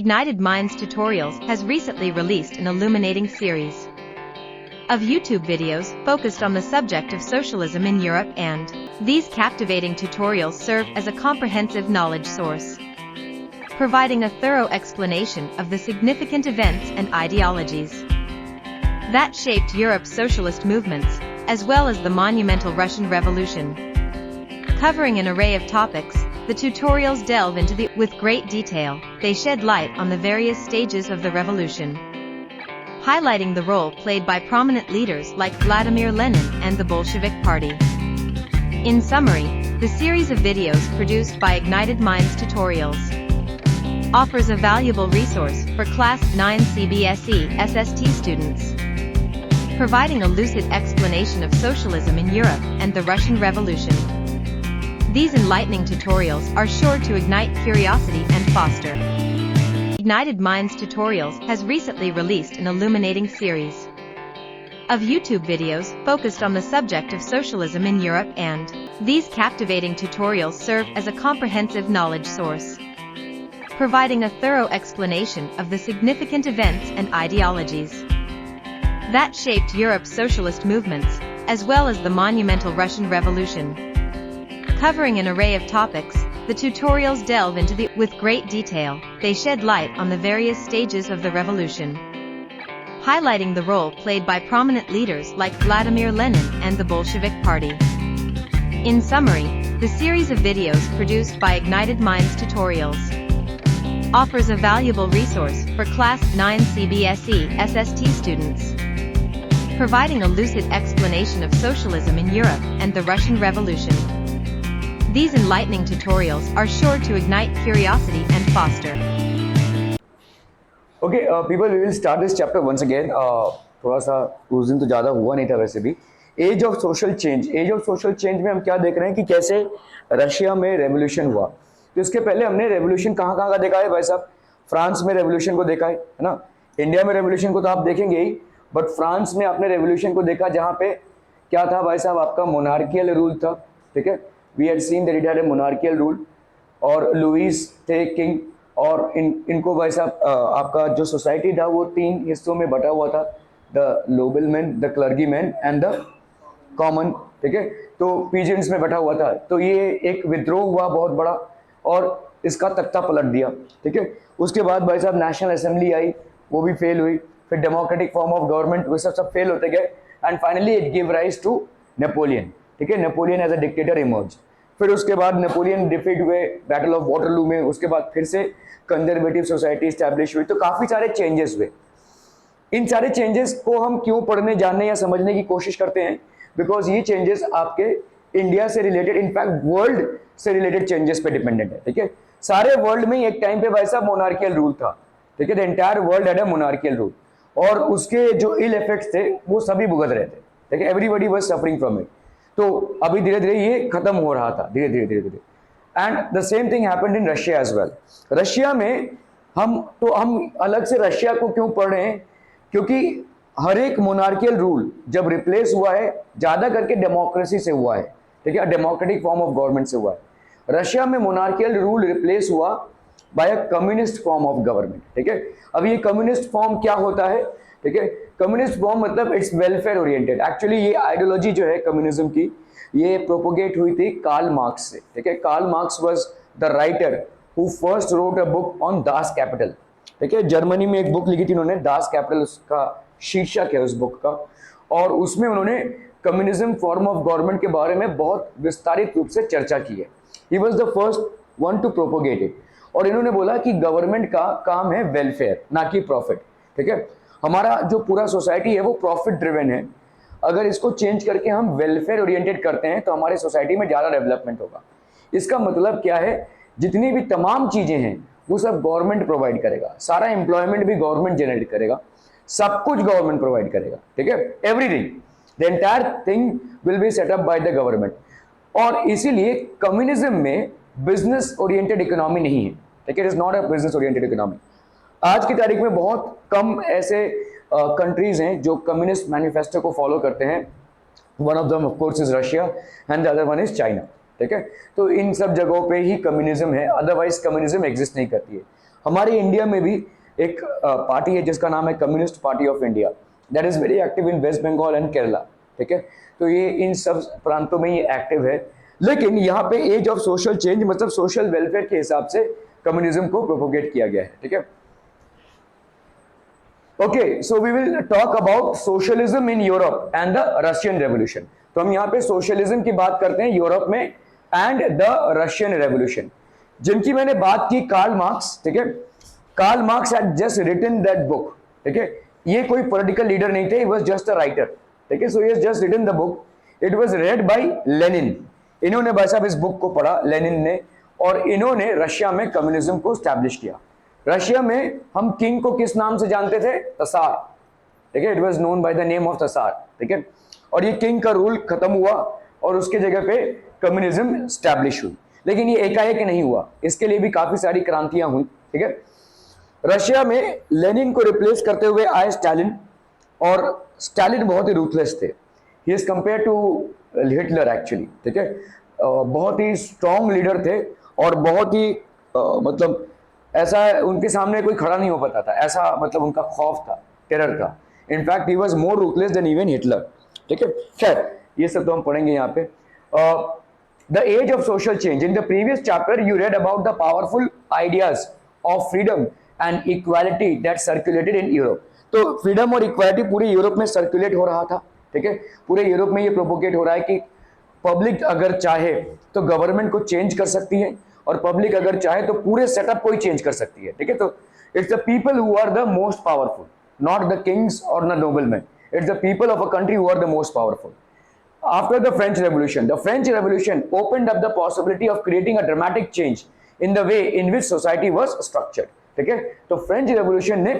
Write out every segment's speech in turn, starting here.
Ignited Minds Tutorials has recently released an illuminating series of YouTube videos focused on the subject of socialism in Europe, and these captivating tutorials serve as a comprehensive knowledge source, providing a thorough explanation of the significant events and ideologies that shaped Europe's socialist movements, as well as the monumental Russian Revolution. Covering an array of topics, the tutorials delve into with great detail. They shed light on the various stages of the revolution, highlighting the role played by prominent leaders like Vladimir Lenin and the Bolshevik Party. In summary, the series of videos produced by Ignited Minds Tutorials offers a valuable resource for Class 9 CBSE SST students, providing a lucid explanation of socialism in Europe and the Russian Revolution. These enlightening tutorials are sure to ignite curiosity and foster. Ignited Minds Tutorials has recently released an illuminating series of YouTube videos focused on the subject of socialism in Europe, and these captivating tutorials serve as a comprehensive knowledge source, providing a thorough explanation of the significant events and ideologies that shaped Europe's socialist movements, as well as the monumental Russian Revolution. Covering an array of topics, the tutorials delve into with great detail. They shed light on the various stages of the revolution, highlighting the role played by prominent leaders like Vladimir Lenin and the Bolshevik Party. In summary, the series of videos produced by Ignited Minds Tutorials offers a valuable resource for Class 9 CBSE SST students, providing a lucid explanation of socialism in Europe and the Russian Revolution. These enlightening tutorials are sure to ignite curiosity and foster. Okay, people, we will start this chapter once again. थोड़ा सा उस दिन तो ज़्यादा हुआ नहीं था वैसे भी. एज ऑफ सोशल चेंज में हम क्या देख रहे हैं कि कैसे रशिया में रेवोल्यूशन हुआ. तो इसके पहले हमने रेवोल्यूशन कहाँ का देखा है भाई साहब. फ्रांस में रेवोल्यूशन को देखा है ना. इंडिया में रेवोल्यूशन को तो आप देखेंगे ही, बट फ्रांस में आपने रेवोल्यूशन को देखा जहाँ पे क्या था भाई साहब, आपका मोनार्कियल रूल था. ठीक है, we had seen that it had a monarchial rule, और लुईस थे किंग, और इनको भाई साहब आपका जो सोसाइटी था वो 3 हिस्सों में बटा हुआ था, the nobleman, the clergyman and the common. ठीक है, तो पीजेंट्स में बटा हुआ था. तो ये एक विद्रोह हुआ बहुत बड़ा, और इसका तख्ता पलट दिया. ठीक है, उसके बाद भाई साहब नेशनल असेंबली आई, वो भी फेल हुई. फिर डेमोक्रेटिक फॉर्म ऑफ गवर्नमेंट, वो सब फेल होते गए, and finally it give rise to Napoleon. ठीक है, Napoleon as a dictator emerge. फिर उसके बाद नेपोलियन डिफीट हुए बैटल ऑफ वाटरलू में. उसके बाद फिर से कंजर्वेटिव सोसाइटी स्टैब्लिश हुई. तो काफ़ी सारे चेंजेस हुए. इन सारे चेंजेस को हम क्यों पढ़ने, जानने या समझने की कोशिश करते हैं? बिकॉज ये चेंजेस आपके इंडिया से रिलेटेड, इनफैक्ट वर्ल्ड से रिलेटेड चेंजेस पे डिपेंडेंट है. ठीक है, सारे वर्ल्ड में एक टाइम पे भाई साहब मोनार्कियल रूल था. ठीक है, the entire world had a monarchial rule, और उसके जो इल इफेक्ट्स थे वो सभी भुगत रहे थे. ठीक है, everybody was suffering from it. तो अभी धीरे धीरे ये खत्म हो रहा था, धीरे धीरे. And the same thing happened in Russia as well. Russia में हम अलग से रशिया को क्यों पढ़ रहे हैं? क्योंकि हर एक मोनार्कियल रूल जब रिप्लेस हुआ है, ज़्यादा करके डेमोक्रेसी से हुआ है. ठीक है, डेमोक्रेटिक फॉर्म ऑफ गवर्नमेंट से हुआ है. रशिया में मोनार्कियल रूल रिप्लेस हुआ by a communist form of government. ठीक है, अब ये कम्युनिस्ट फॉर्म क्या होता है? ठीक है, कम्युनिस्ट फॉर्म मतलब इट्स वेलफेयर ओरिएंटेड. एक्चुअली ये आइडियोलॉजी जो है कम्युनिज्म की, ये प्रोपोगेट हुई थी कार्ल मार्क्स से. ठीक है, Karl Marx was the writer who first wrote a book on Das Kapital. ठीक है, जर्मनी में एक बुक लिखी थी उन्होंने, दास कैपिटल उसका शीर्षक है उस बुक का, और उसमें उन्होंने कम्युनिज्म फॉर्म ऑफ गवर्नमेंट के बारे में बहुत विस्तारित रूप से चर्चा की है. He was the first one two propagate it. और इन्होंने बोला कि गवर्नमेंट का काम है वेलफेयर, ना कि प्रॉफिट. ठीक है, हमारा जो पूरा सोसाइटी है वो प्रॉफिट ड्रिवन है. अगर इसको चेंज करके हम वेलफेयर ओरिएंटेड करते हैं तो हमारे सोसाइटी में ज़्यादा डेवलपमेंट होगा. इसका मतलब क्या है? जितनी भी तमाम चीज़ें हैं वो सब गवर्नमेंट प्रोवाइड करेगा. सारा एम्प्लॉयमेंट भी गवर्नमेंट जनरेट करेगा, सब कुछ गवर्नमेंट प्रोवाइड करेगा. ठीक है, everything, the entire thing will be set up by the government. और इसीलिए कम्युनिज्म में बिजनेस ओरिएंटेड इकोनॉमी नहीं है. ठीक है, it is not a business oriented economy. आज की तारीख में बहुत कम ऐसे कंट्रीज हैं जो कम्युनिस्ट मैनिफेस्टो को फॉलो करते हैं. One of them of course is Russia and the other one is China. ठीक है, तो इन सब जगहों पे ही कम्युनिज्म है, अदरवाइज कम्युनिज्म एग्जिस्ट नहीं करती है. हमारे इंडिया में भी एक पार्टी है जिसका नाम है communist party of India, that is very active in West Bengal and Kerala, ठीक है। तो ये इन सब प्रांतों में ये एक्टिव है, लेकिन यहाँ पे एज ऑफ सोशल चेंज मतलब सोशल वेलफेयर के हिसाब से कम्युनिज्म को प्रोपोगेट किया गया है, ठीक है। Okay, so we will talk about socialism in Europe and the Russian revolution. तो हम यहाँ पे सोशलिज्म की बात करते हैं यूरोप में एंड द रशियन रेवोल्यूशन, जिनकी मैंने बात की कार्ल मार्क्स, ठीक है। Karl Marx had just written that book, ठीक है। ये कोई पॉलिटिकल लीडर नहीं थे, he was just a writer, ठीक है। So he has just written the book, it was read by Lenin. इन्होंने भाई साहब इस बुक को पढ़ा लेनिन ने, और इन्होंने रशिया में कम्युनिज्म को स्टैब्लिश किया। रशिया में हम किंग को किस नाम से जानते थे? तसार, ठीक है। It was known by the name of tasar, ठीक है। और ये किंग का रूल खत्म हुआ और उसके जगह पे कम्युनिज्म स्टैब्लिश हुई, लेकिन ये एकाएक नहीं हुआ, इसके लिए भी काफी सारी क्रांतियां हुई, ठीक है। रशिया में लेनिन को रिप्लेस करते हुए आए स्टालिन, और स्टालिन बहुत ही रूथलेस थे, he is compare to Hitler actually, ठीक है। बहुत ही स्ट्रॉन्ग लीडर थे और बहुत ही मतलब ऐसा उनके सामने कोई खड़ा नहीं हो पाता था, ऐसा मतलब उनका खौफ था, टेरर था। In fact he was more ruthless than even Hitler, ठीक है। खैर ये सब तो हम पढ़ेंगे यहाँ पे। The age of social change, in the previous chapter you read about the powerful ideas of freedom and equality that circulated in Europe. तो फ्रीडम और इक्वालिटी पूरे यूरोप में सर्कुलेट हो रहा था, ठीक है। पूरे यूरोप में ये प्रोपोगेट हो रहा है कि पब्लिक अगर चाहे तो गवर्नमेंट को चेंज कर सकती है, और पब्लिक अगर चाहे तो पूरे सेटअप को ही चेंज कर सकती है, ठीक है। तो it's the people who are the most powerful, not the kings और the nobleman, it's the people of a country who are the most powerful. After the French Revolution opened up the possibility of creating a dramatic change in the way in which society was structured, ठीक है। तो French revolution ने,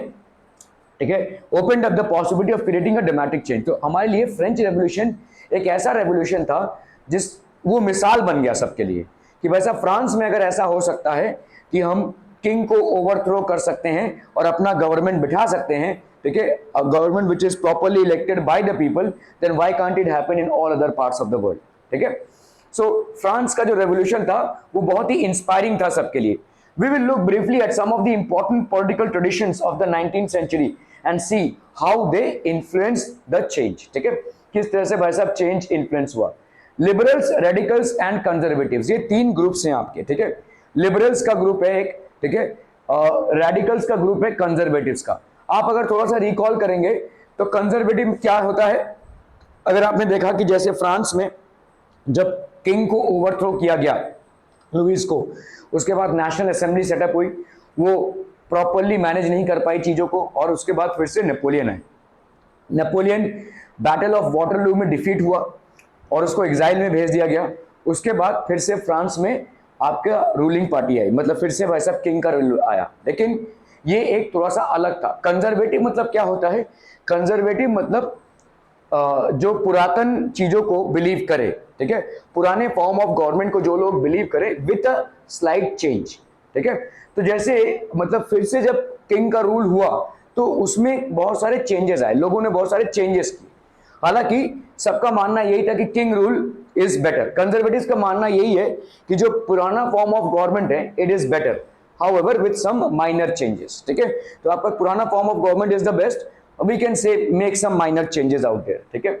ठीक है, opened up the possibility of creating a dramatic change. तो हमारे लिए French revolution एक ऐसा रेवोल्यूशन था जिस वो मिसाल बन गया सबके लिए कि वैसा फ्रांस में अगर ऐसा हो सकता है कि हम किंग को ओवरथ्रो कर सकते हैं और अपना गवर्नमेंट बिठा सकते हैं, ठीक है, a government which is properly elected by the people, then why can't it happen in all other parts of the world, ठीक है। सो फ्रांस का जो रेवोल्यूशन था वो बहुत ही इंस्पायरिंग था सबके लिए। We will look briefly at some of the important political traditions of the 19th century and see how they influence the change, ठीक है, किस तरह से भाई साहब चेंज इन्फ्लुएंस हुआ। लिबरल्स, रेडिकल्स एंड कंजर्वेटिव्स, ये तीन ग्रुप्स हैं आपके, ठीक है। लिबरल्स का ग्रुप है एक, ठीक है, रेडिकल्स का ग्रुप है कंजर्वेटिव्स का। आप अगर थोड़ा सा रिकॉल करेंगे तो कंजर्वेटिव क्या होता है, अगर आपने देखा कि जैसे फ्रांस में जब किंग को ओवरथ्रो किया गया लुईस को, उसके बाद नेशनल असेंबली सेटअप हुई, वो प्रॉपरली मैनेज नहीं कर पाई चीजों को, और उसके बाद फिर से नेपोलियन आए। नेपोलियन बैटल ऑफ वाटरलू में डिफीट हुआ और उसको एग्जाइल में भेज दिया गया। उसके बाद फिर से फ्रांस में आपका रूलिंग पार्टी आई, मतलब फिर से वैसा किंग का रूल आया, लेकिन ये एक थोड़ा सा अलग था। कंजर्वेटिव मतलब क्या होता है? कंजर्वेटिव मतलब जो पुरातन चीजों को बिलीव करे, ठीक है, पुराने फॉर्म ऑफ गवर्नमेंट को जो लोग बिलीव करे विथ अ स्लाइट चेंज, ठीक है। तो जैसे मतलब फिर से जब किंग का रूल हुआ तो उसमें बहुत सारे चेंजेस आए, लोगों ने बहुत सारे चेंजेस किए। हालांकि सबका मानना यही था कि king rule is better. Conservatives का मानना यही है कि जो पुराना फॉर्म ऑफ गवर्नमेंट है it is better, however with some minor changes, ठीक है। तो आपका पुराना form of government is the best, we can say make some minor changes out there, ठीक है।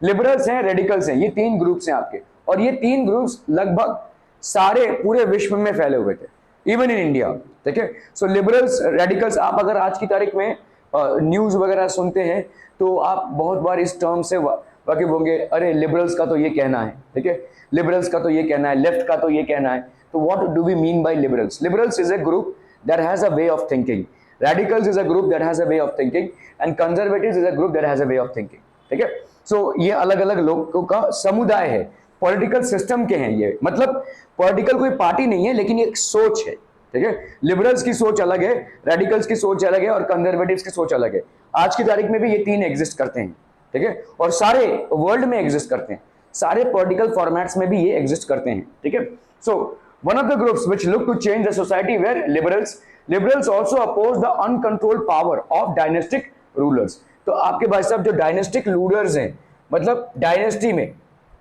लिबरल्स हैं, रेडिकल्स हैं, ये तीन ग्रुप्स हैं आपके, और ये तीन ग्रुप्स लगभग सारे पूरे विश्व में फैले हुए थे, इवन इन इंडिया, ठीक है। सो लिबरल्स, रेडिकल्स, आप अगर आज की तारीख में न्यूज वगैरह सुनते हैं तो आप बहुत बार इस टर्म से वाकिफ होंगे, अरे लिबरल्स का तो ये कहना है, ठीक है, लिबरल्स का तो ये कहना है, लेफ्ट का तो ये कहना है। So what do we mean by liberals? Liberals is a group that has a way of thinking. Radicals is a group that has a way of thinking, and conservatives is a group that has a way of thinking. ठीक है? So ये अलग अलग लोगों का समुदाय है, political system के हैं ये, मतलब पॉलिटिकल कोई पार्टी नहीं है लेकिन ये एक सोच है, ठीक है। लिबरल्स की सोच अलग है, रेडिकल्स की सोच अलग है, और कंजर्वेटिव्स की सोच अलग है। आज की तारीख में भी ये तीन एग्जिस्ट करते हैं, ठीक है, और सारे वर्ल्ड में एग्जिस्ट करते हैं, सारे पॉलिटिकल फॉर्मेट्स में भी ये एग्जिस्ट करते हैं, ठीक है। सो one of the groups which looked to change the society were liberals. Liberals also opposed the uncontrolled power of dynastic rulers. तो आपके भाई साहब जो डायनेस्टिक रूलर्स हैं, मतलब डायनेस्टी में,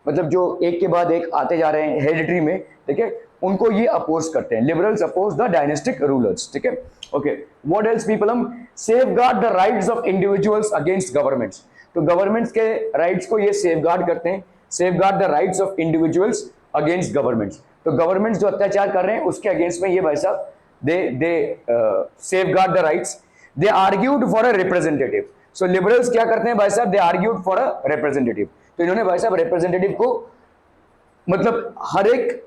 मतलब जो एक के बाद एक आते जा रहे हैं हेरिडिटरी में, ठीक है, उनको ये अपोज करते हैं, liberals oppose the dynastic rulers, ठीक है। ओके, व्हाट एल्स पीपल, हम safeguard the rights of individuals against governments, तो गवर्नमेंट्स के राइट्स को ये सेफगार्ड करते हैं, safeguard the rights of individuals against governments, तो गवर्नमेंट्स जो अत्याचार कर रहे हैं उसके अगेंस्ट में ये भाई साहब they safeguard the rights, they argued for a representative, so liberals क्या करते हैं भाई साहब, they argued for a representative, तो इन्होंने भाई साहब रिप्रेजेंटेटिव को मतलब हर एक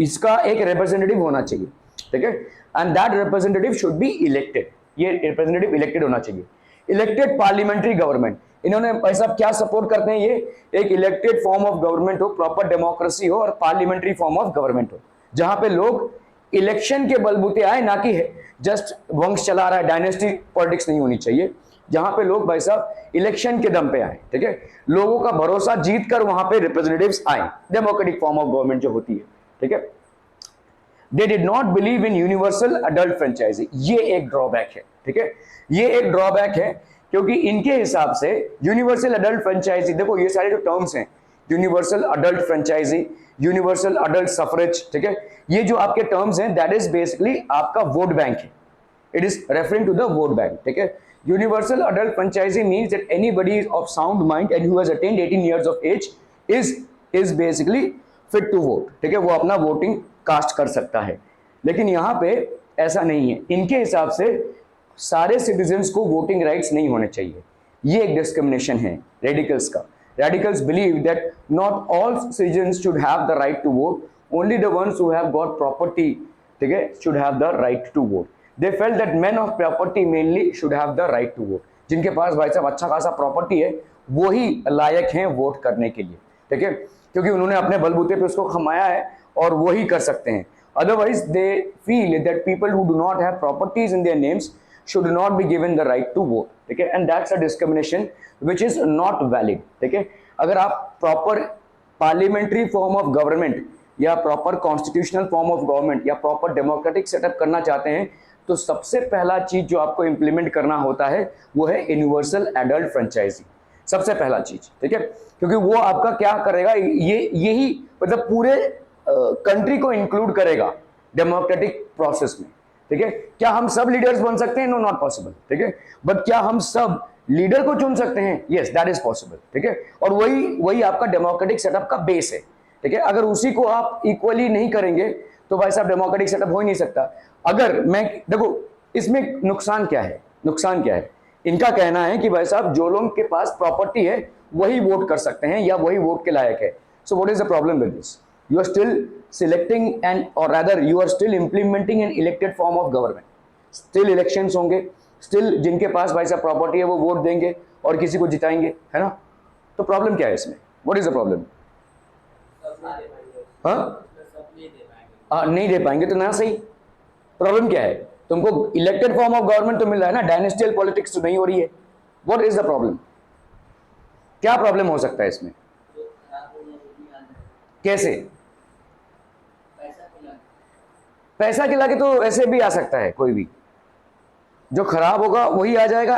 इसका एक रिप्रेजेंटेटिव होना चाहिए, ठीक है, and that representative should be elected, ये रिप्रेजेंटेटिव इलेक्टेड होना चाहिए, इलेक्टेड पार्लियामेंट्री गवर्नमेंट, इन्होंने भाई साहब क्या सपोर्ट करते हैं, ये एक इलेक्टेड फॉर्म ऑफ गवर्नमेंट हो, प्रॉपर डेमोक्रेसी हो और पार्लियामेंट्री फॉर्म ऑफ गवर्नमेंट हो, जहां पे लोग इलेक्शन के बलबूते आए, ना कि जस्ट वंश चला रहा है, डायनेस्टी पॉलिटिक्स नहीं होनी चाहिए, जहां पे लोग भाई साहब इलेक्शन के दम पे आए, ठीक है, लोगों का भरोसा जीत कर वहां पे रिप्रेजेंटेटिव्स आए, डेमोक्रेटिक फॉर्म ऑफ गवर्नमेंट जो होती है, ठीक है। They did not believe in universal adult franchise, ये एक ड्रॉबैक है, ठीक है, ये एक ड्रॉबैक है, क्योंकि इनके हिसाब से यूनिवर्सल अडल्ट फ्रेंचाइजी, देखो ये सारे जो टर्म्स हैं, universal adult franchise, universal adult suffrage, ठीक है, ये जो आपके टर्म्स हैं दैट इज बेसिकली आपका वोट बैंक है, it is referring to the vote bank, ठीक है। Universal adult franchise means that anybody of sound mind and who has attained 18 years of age is basically fit to vote, ठीक है, वो अपना voting cast कर सकता है, लेकिन यहाँ पे ऐसा नहीं है, इनके हिसाब से सारे सिटीजन्स को वोटिंग राइट्स नहीं होने चाहिए, ये एक डिस्क्रिमिनेशन है रेडिकल्स का। Radicals believe that not all citizens should have the right to vote, only the ones who have got property, ठीक है, should have the right to vote. They felt that men of property mainly should have the right to vote, जिनके पास भाई साहब अच्छा खासा property है वो ही लायक हैं वोट करने के लिए, ठीक है, क्योंकि उन्होंने अपने बलबूते पे उसको कमाया है और वो ही कर सकते हैं। Otherwise they feel that people who do not have properties in their names should not be given the right to vote, ठीक है, and that's a discrimination which is not valid, ठीक है। अगर आप proper parliamentary form of government या proper constitutional form of government या proper democratic setup करना चाहते हैं तो सबसे पहला चीज जो आपको इंप्लीमेंट करना होता है वो है यूनिवर्सल एडल्ट फ्रेंचाइजी, सबसे पहला चीज, ठीक है, क्योंकि वो आपका क्या करेगा, यही मतलब पूरे कंट्री को इंक्लूड करेगा डेमोक्रेटिक प्रोसेस में, ठीक है। क्या हम सब लीडर्स बन सकते हैं? नो, नॉट पॉसिबल, ठीक है, बट क्या हम सब लीडर को चुन सकते हैं? यस, दैट इज पॉसिबल, ठीक है, और वही आपका डेमोक्रेटिक सेटअप का बेस है, ठीक है। अगर उसी को आप इक्वली नहीं करेंगे तो भाई साहब डेमोक्रेटिक सेटअप हो ही नहीं सकता। अगर मैं देखो इसमें नुकसान क्या है, नुकसान क्या है, इनका कहना है कि भाई साहब जो लोगों के पास प्रॉपर्टी है वही वोट कर सकते हैं या वही वोट के लायक है। So what is the problem with this? You are still selecting and और rather you are still implementing an elected form of government, still elections होंगे, स्टिल जिनके पास भाई साहब प्रॉपर्टी है वो वोट देंगे और किसी को जिताएंगे, है ना, तो प्रॉब्लम क्या है इसमें? What is the problem? नहीं दे पाएंगे तो ना सही, प्रॉब्लम क्या है? तुमको इलेक्टेड फॉर्म ऑफ गवर्नमेंट तो मिल रहा है ना, डायनेस्टियल पॉलिटिक्स तो नहीं हो रही है, व्हाट इज द प्रॉब्लम? क्या प्रॉब्लम हो सकता है इसमें? कैसे? पैसा खिला के तो ऐसे भी आ सकता है, कोई भी जो खराब होगा वही आ जाएगा,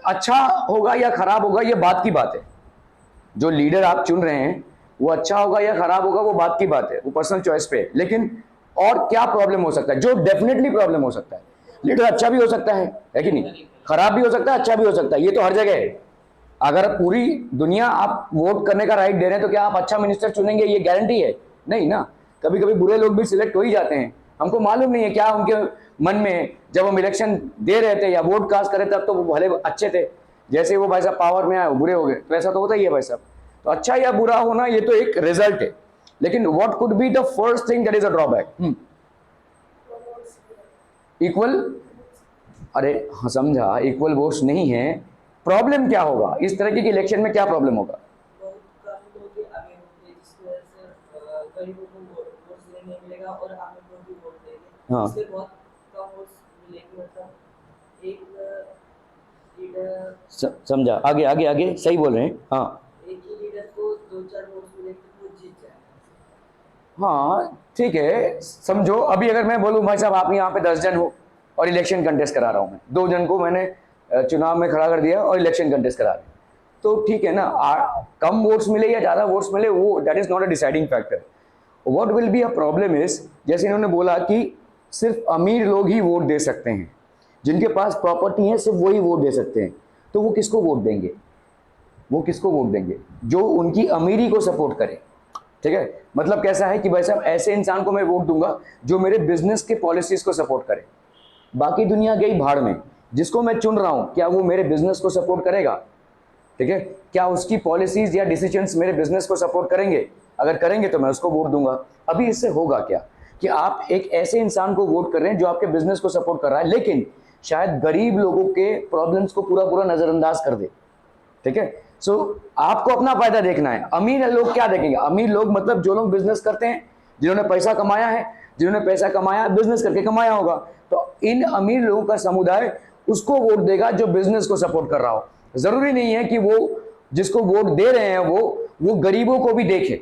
अच्छा होगा या खराब होगा ये बात की बात है, जो लीडर आप चुन रहे हैं वो अच्छा होगा या खराब होगा वो बात की बात है, वो पर्सनल चॉइस पे है। लेकिन और क्या प्रॉब्लम हो सकता है? जो डेफिनेटली प्रॉब्लम हो सकता है, लीडर अच्छा भी हो सकता है कि नहीं, खराब भी हो सकता है, अच्छा भी हो सकता है, ये तो हर जगह है। अगर पूरी दुनिया आप वोट करने का राइट दे रहे हैं तो क्या आप अच्छा मिनिस्टर चुनेंगे ये गारंटी है? नहीं ना, कभी कभी बुरे लोग भी सिलेक्ट हो ही जाते हैं, हमको मालूम नहीं है क्या उनके मन में, जब हम इलेक्शन दे रहे थे या वोट कास्ट करे तब तो वो भले अच्छे थे, जैसे वो भाई साहब पावर में आए वो बुरे हो गए, तो ऐसा तो होता ही है भाई साहब। तो अच्छा या बुरा होना ये तो एक रिजल्ट है, लेकिन what could be the first thing that is a drawback? Equal, अरे हाँ समझा, इक्वल वोट्स नहीं है, प्रॉब्लम क्या होगा इस तरह की इलेक्शन में? क्या प्रॉब्लम होगा? हाँ समझा, आगे आगे आगे, सही बोल रहे हैं, हाँ एक ही लीडर को 2-4 वोट्स मिले तो वो जीत जाए। हाँ ठीक है, समझो अभी अगर मैं बोलूँ भाई साहब आप यहाँ पे 10 जन हो और इलेक्शन कंटेस्ट करा रहा हूँ मैं, 2 जन को मैंने चुनाव में खड़ा कर दिया और इलेक्शन कंटेस्ट करा रहे, तो ठीक है ना, कम वोट्स मिले या ज़्यादा वोट्स मिले वो that is not a deciding factor. What will be a problem is, जैसे इन्होंने बोला कि सिर्फ अमीर लोग ही वोट दे सकते हैं, जिनके पास प्रॉपर्टी है सिर्फ वही वोट दे सकते हैं, तो वो किसको वोट देंगे? वो किसको वोट देंगे? जो उनकी अमीरी को सपोर्ट करे। ठीक है, मतलब कैसा है कि भाई साहब ऐसे इंसान को मैं वोट दूंगा जो मेरे बिजनेस के पॉलिसीज को सपोर्ट करे। बाकी दुनिया गई भाड़ में, जिसको मैं चुन रहा हूं क्या वो मेरे बिजनेस को सपोर्ट करेगा? ठीक है, क्या उसकी पॉलिसीज या डिसीजंस मेरे बिजनेस को सपोर्ट करेंगे? अगर करेंगे तो मैं उसको वोट दूंगा। अभी इससे होगा क्या कि आप एक ऐसे इंसान को वोट कर रहे हैं जो आपके बिजनेस को सपोर्ट कर रहा है, लेकिन शायद गरीब लोगों के प्रॉब्लम्स को पूरा पूरा नजरअंदाज कर दे। ठीक है, सो आपको अपना फायदा देखना है। अमीर लोग क्या देखेंगे? अमीर लोग मतलब जो लोग बिजनेस करते हैं, जिन्होंने पैसा कमाया है, जिन्होंने पैसा कमाया बिजनेस करके कमाया होगा, तो इन अमीर लोगों का समुदाय उसको वोट देगा जो बिजनेस को सपोर्ट कर रहा हो। जरूरी नहीं है कि वो जिसको वोट दे रहे हैं वो गरीबों को भी देखे।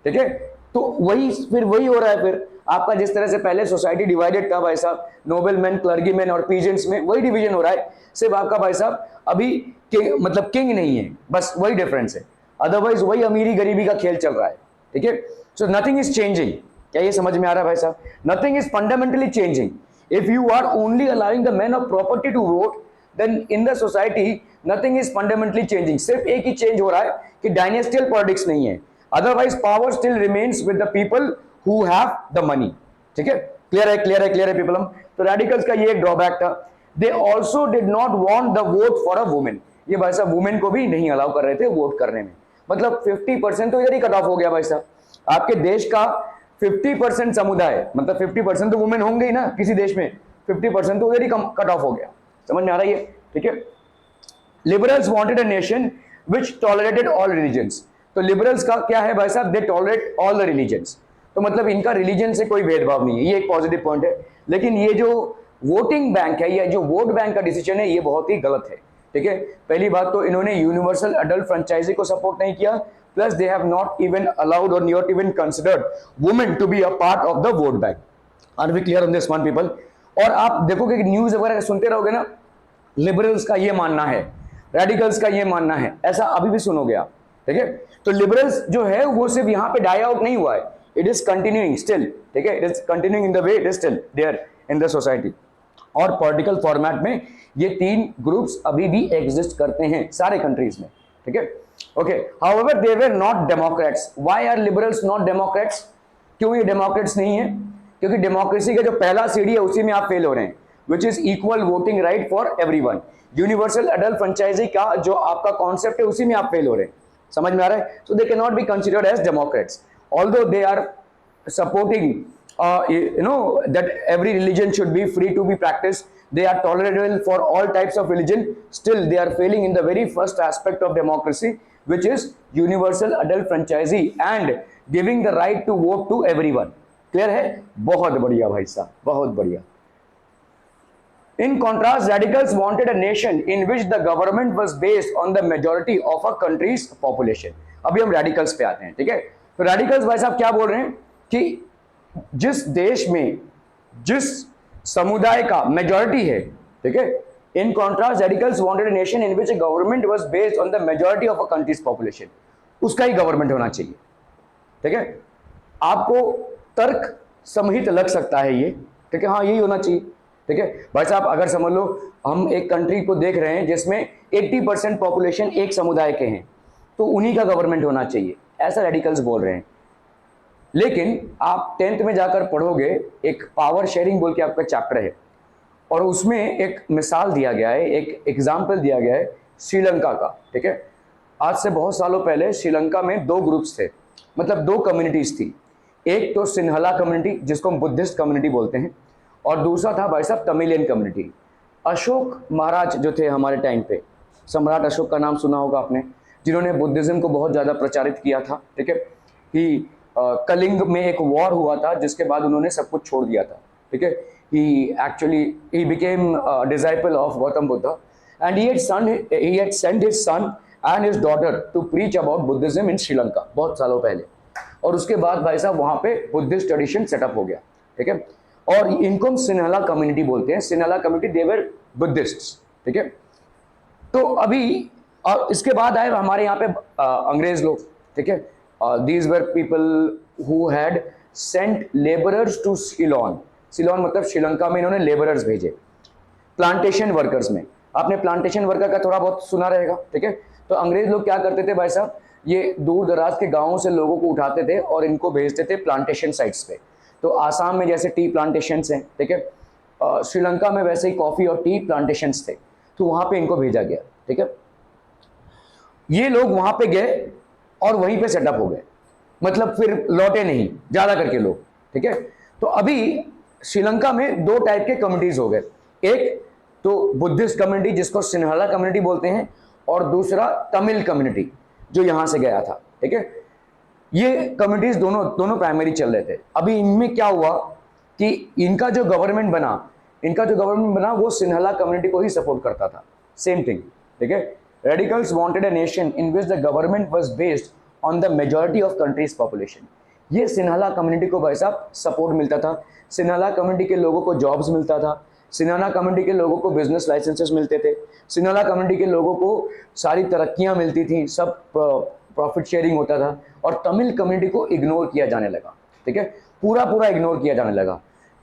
ठीक है, तो वही हो रहा है। फिर आपका जिस तरह से पहले सोसाइटी डिवाइडेड था भाई साहब, नोबेलमैन, क्लर्गीमैन और पीजेंट्स में, वही डिवीजन हो रहा है। सिर्फ आपका भाई साहब अभी मतलब किंग नहीं है, बस वही डिफरेंस है। अदरवाइज वही अमीरी गरीबी का खेल चल रहा है। ठीक है, सो नथिंग इज चेंजिंग। क्या ये समझ में आ रहा है भाई साहब? Nothing is fundamentally changing. If you are only allowing the man of property to vote, then in the society nothing is fundamentally changing. सिर्फ एक ही चेंज हो रहा है कि डायनेस्टियल पॉलिटिक्स नहीं है, otherwise power still remains with the people who have the money. ठीक है, क्लियर है, क्लियर है, क्लियर है पीपल। तो रेडिकल्स का ये एक ड्रॉबैक था। They also did not want the vote for a women. ये भाई साहब वुमेन को भी नहीं अलाउ कर रहे थे वोट करने में। मतलब 50% तो इधर ही कट ऑफ हो गया भाई साहब। आपके देश का 50% समुदाय, मतलब 50% तो वुमेन होंगे ही ना किसी देश में, 50% तो उधर ही कट ऑफ हो गया। समझ में आ रहा है ये? ठीक है, liberals wanted a nation which tolerated all religions. तो लिबरल्स का क्या है भाई साहब? दे टॉलरेट ऑल द रिलीजन्स। तो मतलब इनका रिलीजन से कोई भेदभाव नहीं है, ये एक पॉजिटिव पॉइंट है। लेकिन ये जो वोटिंग बैंक है या जो वोट बैंक का डिसीजन है, ये बहुत ही गलत है। ठीक है, पहली बात तो इन्होंने यूनिवर्सल अडल्ट फ्रेंचाइजी को सपोर्ट नहीं किया, plus they have not even allowed और not even considered women to be a part of the vote bank. Are we clear on this one people? और आप देखोगे कि न्यूज वगैरह सुनते रहोगे ना, लिबरल्स का ये मानना है, रेडिकल्स का ये मानना है, ऐसा अभी भी सुनोगे आप। ठीक है, तो लिबरल्स जो है वो सिर्फ यहाँ पे डाई आउट नहीं हुआ है, इट इज कंटिन्यूइंग स्टिल। ठीक है, it is continuing in the way it is still there in the society. और पॉलिटिकल फॉर्मेट में ये तीन ग्रुप्स अभी भी एग्जिस्ट करते हैं सारे कंट्रीज में। ठीक है, okay. However they were not democrats. Why are liberals not democrats? क्यों ये डेमोक्रेट्स नहीं है? क्योंकि डेमोक्रेसी का जो पहला सीढ़ी है उसी में आप फेल हो रहे हैं, which is equal voting right for everyone. Universal adult franchise का जो आपका कॉन्सेप्ट है उसी में आप फेल हो रहे हैं। समझ में आ रहा है? So they can not be considered as democrats, although they are supporting that every religion should be free to be practiced. They are tolerable for all types of religion. Still they are failing in the very first aspect of democracy, which is universal adult franchisee and giving the right to vote to everyone. Clear है? बहुत बढ़िया भाई साहब, बहुत बढ़िया। In contrast, radicals wanted a nation in which the government was based on the majority of a country's population. अभी हम radicals पे आते हैं। ठीक है, तो radicals भाई साहब क्या बोल रहे हैं कि जिस देश में जिस समुदाय का मेजॉरिटी है, ठीक है, in contrast radicals wanted a nation in which a government was based on the majority of a countries population. उसका ही गवर्नमेंट होना चाहिए। ठीक है, आपको तर्क संहित लग सकता है ये, ठीक है, हाँ यही होना चाहिए। ठीक है भाई साहब, अगर समझ लो हम एक कंट्री को देख रहे हैं जिसमें 80% पॉपुलेशन एक समुदाय के हैं, तो उन्हीं का गवर्नमेंट होना चाहिए, ऐसा रेडिकल्स बोल रहे हैं। लेकिन आप 10th में जाकर पढ़ोगे, एक पावर शेयरिंग बोल के आपका चैप्टर है, और उसमें एक मिसाल दिया गया है, एक एग्जाम्पल दिया गया है श्रीलंका का। ठीक है, आज से बहुत सालों पहले श्रीलंका में दो ग्रुप्स थे, मतलब दो कम्युनिटीज थी। एक तो सिन्हला कम्युनिटी जिसको हम बुद्धिस्ट कम्युनिटी बोलते हैं, और दूसरा था भाई साहब तमिलियन कम्युनिटी। अशोक महाराज जो थे हमारे टाइम पे, सम्राट अशोक का नाम सुना होगा आपने, जिन्होंने बुद्धिज्म को बहुत ज़्यादा प्रचारित किया था। ठीक है, कि कलिंग में एक वॉर हुआ था जिसके बाद उन्होंने सब कुछ छोड़ दिया था। ठीक है, he became a disciple of Gautam Buddha and he had sent his son and his daughter to preach about Buddhism in Sri Lanka बहुत सालों पहले, और उसके बाद भाई साहब वहाँ पे बुद्धिस्ट ट्रेडिशन सेटअप हो गया। ठीक है, और इनको हम सिन्हला कम्युनिटी बोलते हैं। सिन्हला कम्युनिटी दे वर बुद्धिस्ट्स। ठीक है, तो अभी और इसके बाद आए हमारे यहाँ पे अंग्रेज लोग। ठीक है, these were people who had sent labourers to Ceylon. Ceylon मतलब श्रीलंका में इन्होंने लेबरर्स भेजे, प्लांटेशन वर्कर्स में। आपने प्लांटेशन वर्कर का थोड़ा बहुत सुना रहेगा, ठीक है। तो अंग्रेज लोग क्या करते थे भाई साहब, ये दूर दराज के गांवों से लोगों को उठाते थे और इनको भेजते थे प्लांटेशन साइट्स पे। तो आसाम में जैसे टी प्लांटेशंस हैं, ठीक है, श्रीलंका में वैसे ही कॉफी और टी प्लांटेशंस थे, तो वहां पे इनको भेजा गया, ठीक है। ये लोग वहां पे गए और वहीं पे सेटअप हो गए, मतलब फिर लौटे नहीं ज्यादा करके लोग, ठीक है। तो अभी श्रीलंका में दो टाइप के कम्युनिटीज हो गए, एक तो बुद्धिस्ट कम्युनिटी जिसको सिन्हाला कम्युनिटी बोलते हैं, और दूसरा तमिल कम्युनिटी जो यहां से गया था, ठीक है। ये कम्युनिटीज दोनों प्राइमरी चल रहे थे। अभी इनमें क्या हुआ कि इनका जो गवर्नमेंट बना वो सिन्हाला कम्युनिटी को ही सपोर्ट करता था, सेम थिंग, ठीक है। Radicals wanted a nation in which the government was based on the majority of countries population. ये सिन्हाला कम्युनिटी को भाई साहब सपोर्ट मिलता था, सिन्हाला कम्युनिटी के लोगों को जॉब्स मिलता था, सिन्हाला कम्युनिटी के लोगों को बिजनेस लाइसेंसेस मिलते थे, सिन्हाला कम्युनिटी के लोगों को सारी तरक्कियां मिलती थी, सब प्रॉफिट शेयरिंग होता था। और तमिल कम्युनिटी को इग्नोर किया जाने लगा, ठीक है, पूरा इग्नोर किया जाने लगा।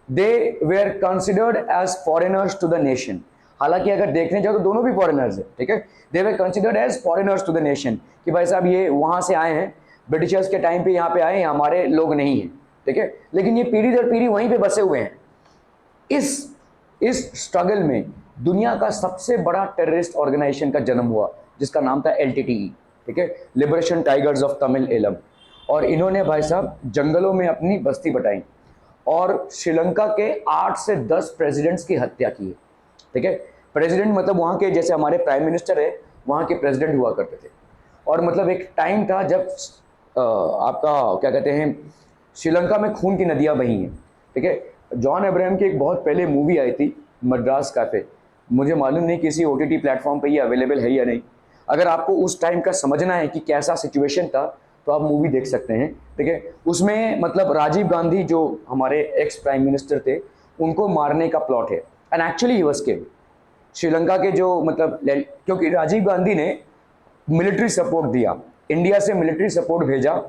They were considered as foreigners to the nation. हालांकि अगर देखने जाओ तो दोनों भी फॉरेनर्स है, ठीक है। They were considered as foreigners to the nation, कि भाई साहब ये वहां से आए हैं, ब्रिटिशर्स के टाइम पे यहाँ पे आए हैं, हमारे लोग नहीं हैं, ठीक है। लेकिन ये पीढ़ी दर पीढ़ी वहीं पे बसे हुए हैं। इस स्ट्रगल में दुनिया का सबसे बड़ा टेररिस्ट ऑर्गेनाइजेशन का जन्म हुआ, जिसका नाम था LTTE, ठीक है, liberation tigers of Tamil Eelam. और इन्होंने भाई साहब जंगलों में अपनी बस्ती बटाई और श्रीलंका के 8 से 10 प्रेसिडेंट्स की हत्या की है, ठीक है। प्रेसिडेंट मतलब वहाँ के जैसे हमारे प्राइम मिनिस्टर है, वहाँ के प्रेसिडेंट हुआ करते थे। और मतलब एक टाइम था जब आपका क्या कहते हैं, श्रीलंका में खून की नदियाँ बही हैं, ठीक है। जॉन अब्राहम की एक बहुत पहले मूवी आई थी मद्रास कैफे, मुझे मालूम नहीं किसी OTT प्लेटफॉर्म पे ये अवेलेबल है या नहीं। अगर आपको उस टाइम का समझना है कि कैसा सिचुएशन था तो आप मूवी देख सकते हैं, ठीक है। उसमें मतलब राजीव गांधी जो हमारे एक्स प्राइम मिनिस्टर थे, उनको मारने का प्लॉट है, and actually he was killed. Sri Lanka के जो मतलब क्योंकि राजीव गांधी ने मिलिट्री सपोर्ट दिया, इंडिया से मिलिट्री सपोर्ट भेजा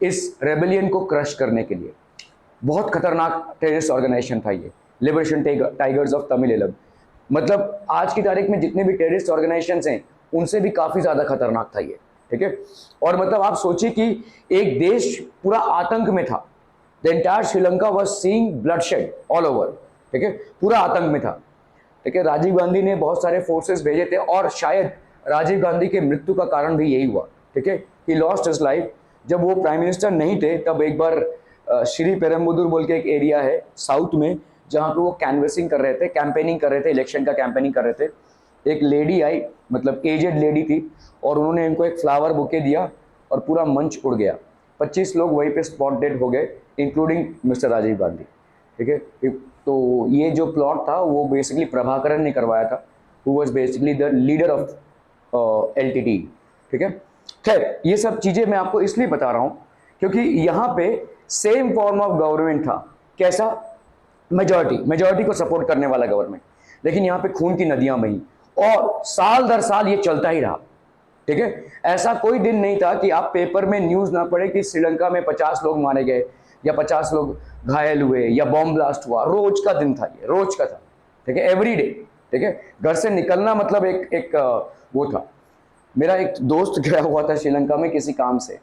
इस रेबेलियन को क्रश करने के लिए। बहुत खतरनाक टेररिस्ट ऑर्गेनाइजेशन था ये, liberation tigers of Tamil Eelam. मतलब आज की तारीख में जितने भी टेररिस्ट ऑर्गेनाइजेशंस हैं उनसे भी काफ़ी ज़्यादा खतरनाक था ये, ठीक है। और मतलब आप सोचिए कि एक देश पूरा आतंक में था, the entire Sri Lanka was seeing bloodshed all over, ठीक है, पूरा आतंक में था, ठीक है। राजीव गांधी ने बहुत सारे फोर्सेस भेजे थे और शायद राजीव गांधी के मृत्यु का कारण भी यही हुआ, ठीक है, ही लॉस्ट हिज लाइफ। जब वो प्राइम मिनिस्टर नहीं थे तब एक बार श्री पेरम्बुदुर बोल के एक एरिया है साउथ में, जहाँ पे वो कैनवेसिंग कर रहे थे, कैंपेनिंग कर रहे थे, इलेक्शन का कैंपेनिंग कर रहे थे। एक लेडी आई, मतलब एजेड लेडी थी, और उन्होंने इनको एक फ्लावर बुके दिया और पूरा मंच उड़ गया। 25 लोग वहीं पे स्पॉट डेड हो गए, इंक्लूडिंग मिस्टर राजीव गांधी, ठीक है। तो ये जो प्लॉट था वो बेसिकली प्रभाकरन ने करवाया था, who was basically the leader of LTTE, ठीक है। खैर ये सब चीज़ें मैं आपको इसलिए बता रहा हूँ क्योंकि यहाँ पे सेम फॉर्म ऑफ गवर्नमेंट था, कैसा, मेजॉरिटी को सपोर्ट करने वाला गवर्नमेंट, लेकिन यहाँ पे खून की नदियां बही और साल दर साल ये चलता ही रहा, ठीक है। ऐसा कोई दिन नहीं था कि आप पेपर में न्यूज़ ना पढ़े कि श्रीलंका में 50 लोग मारे गए या 50 लोग घायल हुए या बॉम्ब ब्लास्ट हुआ। रोज का दिन था ये, रोज का था, ठीक है, एवरी डे, ठीक है। घर से निकलना मतलब एक वो था। मेरा एक दोस्त गया हुआ था श्रीलंका में किसी काम से,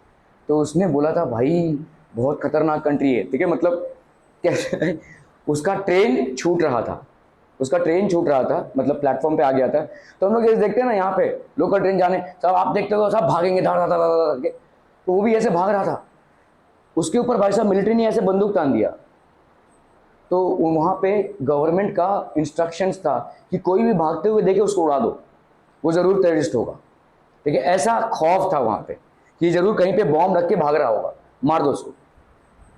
तो उसने बोला था भाई बहुत खतरनाक कंट्री है, ठीक है, मतलब कैसे उसका ट्रेन छूट रहा था, मतलब प्लेटफॉर्म पे आ गया था। तो हम लोग जैसे देखते हैं ना यहाँ पे लोकल ट्रेन जाने, सब आप देखते हो सब भागेंगे धाड़ करके, तो वो भी ऐसे भाग रहा था। उसके ऊपर भाई साहब मिलिट्री ने ऐसे बंदूक तान दिया। तो वहाँ पे गवर्नमेंट का इंस्ट्रक्शंस था कि कोई भी भागते हुए देखे उसको उड़ा दो, वो ज़रूर टेररिस्ट होगा, ठीक है। ऐसा खौफ था वहाँ पे कि ज़रूर कहीं पे बॉम्ब रख के भाग रहा होगा, मार दो उसको।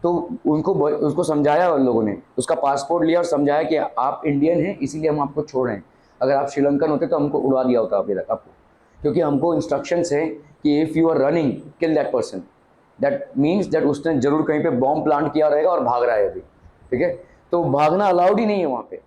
तो उसको समझाया उन लोगों ने, उसका पासपोर्ट लिया और समझाया कि आप इंडियन हैं इसीलिए हम आपको छोड़ रहे हैं, अगर आप श्रीलंकन होते तो हमको उड़ा दिया होता अभी तक आपको, क्योंकि हमको इंस्ट्रक्शंस है कि if you are running kill that person, that means that उसने जरूर कहीं पे बॉम्ब प्लांट किया रहेगा और भाग रहा है अभी, ठीक है। तो भागना अलाउड ही नहीं है वहाँ पे,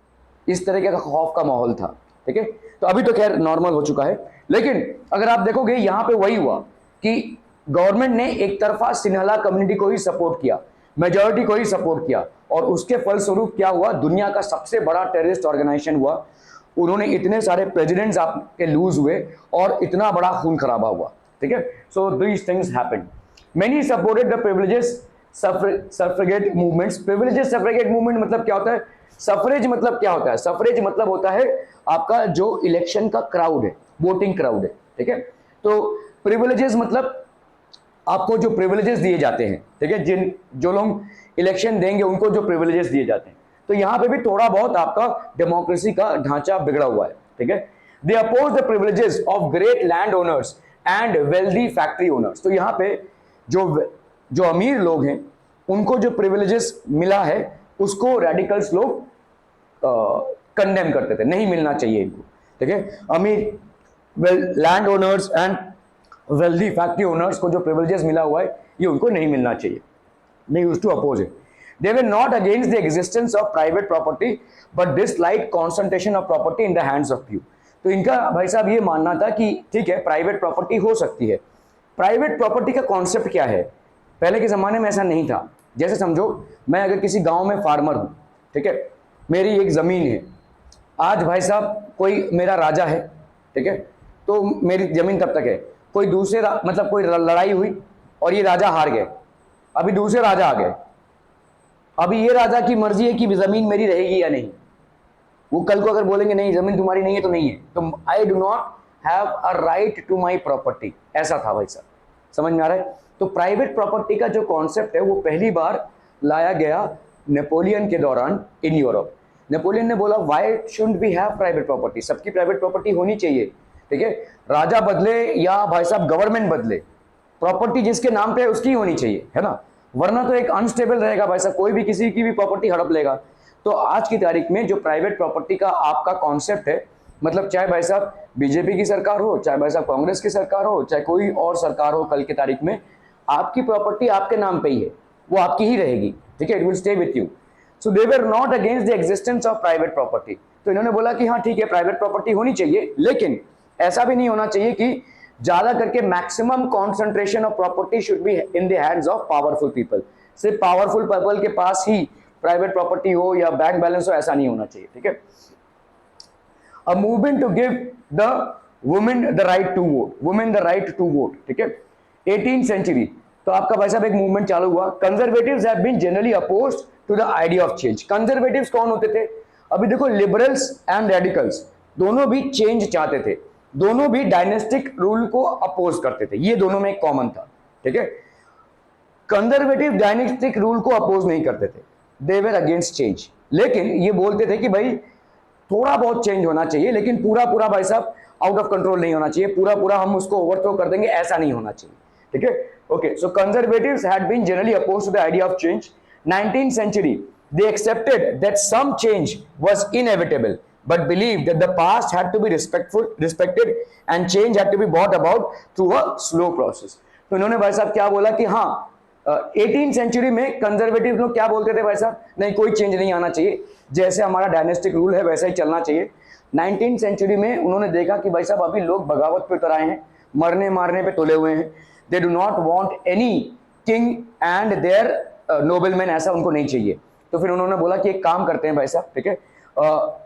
इस तरीके का खौफ का माहौल था, ठीक है। तो अभी तो खैर नॉर्मल हो चुका है, लेकिन अगर आप देखोगे यहाँ पे वही हुआ कि गवर्नमेंट ने एक तरफा सिन्हाला कम्युनिटी को ही सपोर्ट किया, मेजॉरिटी को ही सपोर्ट किया, और उसके फलस्वरूप क्या हुआ, दुनिया का सबसे बड़ा टेररिस्ट ऑर्गेनाइजेशन हुआ। उन्होंने इतने सारे प्रेसिडेंट्स आपके लूज हुए और इतना बड़ा खून खराबा हुआ, ठीक है। So these things happened. Many supported the privileges suffragette movements. Privileges suffragette movement मतलब क्या होता है? सफरेज मतलब क्या होता है? सफरेज मतलब होता है आपका जो इलेक्शन का क्राउड है, वोटिंग क्राउड है, ठीक है। तो प्रिविलेजेस मतलब आपको जो प्रिविलेजेस दिए जाते हैं, ठीक है, जो लोग इलेक्शन देंगे उनको जो प्रिविलेजेस दिए जाते हैं। तो यहां पे भी थोड़ा बहुत आपका डेमोक्रेसी का ढांचा बिगड़ा हुआ है, ठीक है। They oppose the privileges of great land owners and wealthy factory owners. तो यहाँ पे जो अमीर लोग हैं उनको जो प्रिविलेजेस मिला है उसको रेडिकल्स लोग कंडेम करते थे, नहीं मिलना चाहिए इनको, ठीक है। अमीर land owners and wealthy factory owners को जो प्रिविलेजेस मिला हुआ है ये उनको नहीं मिलना चाहिए। They used to oppose it. They were not against the existence of private property, but disliked concentration of property in the hands of few. तो इनका भाई साहब ये मानना था कि ठीक है प्राइवेट प्रॉपर्टी हो सकती है। प्राइवेट प्रॉपर्टी का कॉन्सेप्ट क्या है? पहले के ज़माने में ऐसा नहीं था। जैसे समझो मैं अगर किसी गांव में फार्मर हूँ, ठीक है, मेरी एक ज़मीन है, आज भाई साहब कोई मेरा राजा है, ठीक है, तो मेरी ज़मीन तब तक है, कोई दूसरे मतलब कोई लड़ाई हुई और ये राजा हार गए, अभी दूसरे राजा आ गए, अभी ये राजा की मर्जी है कि जमीन मेरी रहेगी या नहीं। वो कल को अगर बोलेंगे नहीं जमीन तुम्हारी नहीं है तो नहीं है, तो I do not have a right to my property, ऐसा था भाई साहब, समझ में आ रहा है। तो प्राइवेट प्रॉपर्टी का जो कॉन्सेप्ट है वो पहली बार लाया गया नेपोलियन के दौरान इन यूरोप। नेपोलियन ने बोला why shouldn't we have private property, सबकी प्राइवेट प्रॉपर्टी होनी चाहिए, ठीक है, राजा बदले या भाई साहब गवर्नमेंट बदले, प्रॉपर्टी जिसके नाम पे है उसकी होनी चाहिए, है ना, वरना तो एक अनस्टेबल रहेगा भाई साहब, कोई भी किसी की भी प्रॉपर्टी हड़प लेगा। तो आज की तारीख में जो प्राइवेट प्रॉपर्टी का आपका कॉन्सेप्ट है, मतलब चाहे भाई साहब बीजेपी की सरकार हो, चाहे भाई साहब कांग्रेस की सरकार हो, चाहे कोई और सरकार हो, कल की तारीख में आपकी प्रॉपर्टी आपके नाम पे ही है, वो आपकी ही रहेगी, ठीक है, it will stay with you. So they were not against the existence of private property. तो इन्होंने बोला कि हाँ ठीक है प्राइवेट प्रॉपर्टी होनी चाहिए, लेकिन ऐसा भी नहीं होना चाहिए कि ज्यादा करके maximum concentration of property should be in the hands of powerful people. सिर्फ पावरफुल पीपल के पास ही प्राइवेट प्रॉपर्टी हो या बैंक बैलेंस हो, ऐसा नहीं होना चाहिए, ठीक है। A movement to give the women the right to vote, women the right to vote, ठीक है, 18th सेंचुरी। तो आपका भाई साहब एक मूवमेंट चालू हुआ। Conservatives have been generally opposed to the idea of change. Conservatives कौन होते थे? अभी देखो लिबरल्स एंड रेडिकल्स दोनों भी चेंज चाहते थे, दोनों भी डायनेस्टिक रूल को अपोज करते थे, ये दोनों में एक कॉमन था, ठीक है। कंजर्वेटिव डायनेस्टिक रूल को अपोज नहीं करते थे, दे वर अगेंस्ट चेंज, लेकिन ये बोलते थे कि भाई थोड़ा बहुत चेंज होना चाहिए, लेकिन पूरा पूरा भाई साहब आउट ऑफ कंट्रोल नहीं होना चाहिए, पूरा पूरा हम उसको ओवरथ्रो कर देंगे, ऐसा नहीं होना चाहिए, ठीक है। Okay, so conservatives had been generally opposed to the idea of change. 19th century they accepted that some change was inevitable but believed that the past had to be respected and change had to be brought about through a slow process। तो इन्होंने भाई साहब क्या बोला कि हाँ 18th century में conservative लोग क्या बोलते थे भाई साहब, नहीं कोई चेंज नहीं आना चाहिए, जैसे हमारा डायनेस्टिक रूल है वैसा ही चलना चाहिए। 19th सेंचुरी में उन्होंने देखा कि भाई साहब अभी लोग बगावत पे उतर आए हैं, मरने मारने पे तुले हुए हैं, they do not want any king and their noblemen, ऐसा उनको नहीं चाहिए। तो फिर उन्होंने बोला कि एक काम करते हैं भाई साहब, ठीक है,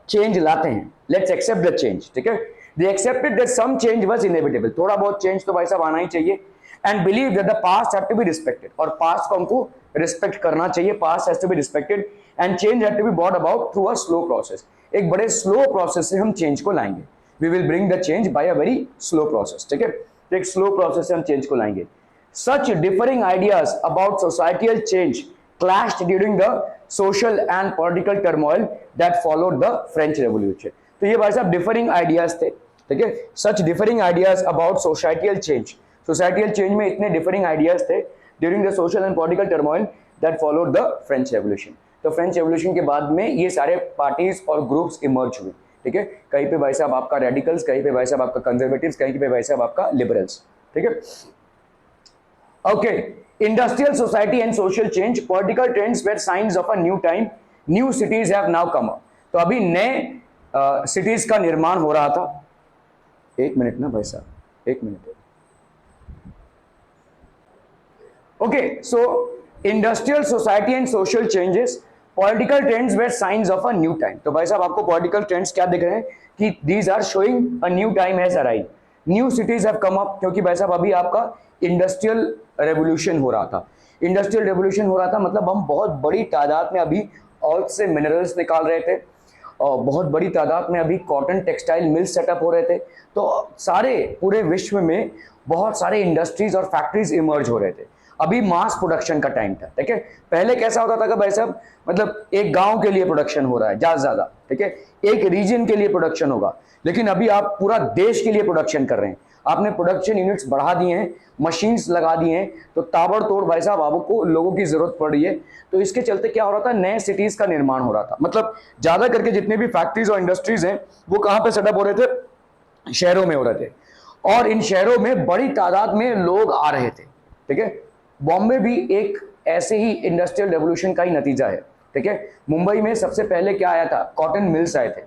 चेंज लाते हैं, लेट्स एक्सेप्ट द चेंज, ठीक है। They accepted that some change was inevitable, थोड़ा बहुत चेंज तो भाई साहब आना ही चाहिए, and believe that the past had to be respected, और पास्ट को हमको रिस्पेक्ट करना चाहिए, past has to be respected and change had to be brought about through a slow process. एक बड़े स्लो प्रोसेस से हम चेंज को लाएंगे, we will bring the change by a very slow process, ठीक है, तो एक स्लो प्रोसेस से हम चेंज को लाएंगे। Such differing ideas about societal change clashed during the social and political turmoil that followed the French Revolution। तो ये भाई साहब डिफरिंग आइडियाज थे, ठीक है, such differing ideas about societal change, societal change में इतने डिफरिंग आइडियाज थे during the social and political turmoil that followed the French revolution. तो फ्रेंच रेवोल्यूशन के बाद में ये सारे पार्टीज और ग्रुप्स इमर्ज हुए, ठीक है, कहीं पे भाई साहब आपका रेडिकल्स, कहीं पे भाई साहब आपका कंजर्वेटिव्स, कहीं पे भाई साहब आपका लिबरल्स, ठीक है। Okay, industrial society and social change, political trends were signs of a new time, new cities have now come up। तो अभी नए सिटीज का निर्माण हो रहा था। एक मिनट ना भाई साहब, एक मिनट। Okay, so industrial society and social changes, political trends were signs of a new time. तो भाई साहब आपको पॉलिटिकल ट्रेंड्स क्या दिख रहे हैं कि these are showing a new time has arrived, new cities have come up, क्योंकि भाई साहब अभी आपका इंडस्ट्रियल रेवोल्यूशन हो रहा था। इंडस्ट्रियल रेवोल्यूशन हो रहा था मतलब हम बहुत बड़ी तादाद में अभी अर्थ से मिनरल्स निकाल रहे थे और बहुत बड़ी तादाद में अभी कॉटन टेक्सटाइल मिल सेटअप हो रहे थे। तो सारे पूरे विश्व में बहुत सारे इंडस्ट्रीज और फैक्ट्रीज इमर्ज हो रहे थे। अभी मास प्रोडक्शन का टाइम था, ठीक है। पहले कैसा होता था कि भाई साहब मतलब एक गांव के लिए प्रोडक्शन हो रहा है ज्यादा से ज्यादा, ठीक है, एक रीजन के लिए प्रोडक्शन होगा, लेकिन अभी आप पूरा देश के लिए प्रोडक्शन कर रहे हैं। आपने प्रोडक्शन यूनिट्स बढ़ा दिए हैं, मशीन्स लगा दिए हैं, तो ताबड़तोड़ भाई साहब आपको लोगों की जरूरत पड़ रही है। तो इसके चलते क्या हो रहा था, नए सिटीज का निर्माण हो रहा था। मतलब ज्यादा करके जितने भी फैक्ट्रीज और इंडस्ट्रीज हैं वो कहां पे सेटअप हो रहे थे, शहरों में हो रहे थे, और इन शहरों में बड़ी तादाद में लोग आ रहे थे, ठीक है। बॉम्बे भी एक ऐसे ही इंडस्ट्रियल रेवोल्यूशन का ही नतीजा है, ठीक है। मुंबई में सबसे पहले क्या आया था, कॉटन मिल्स आए थे,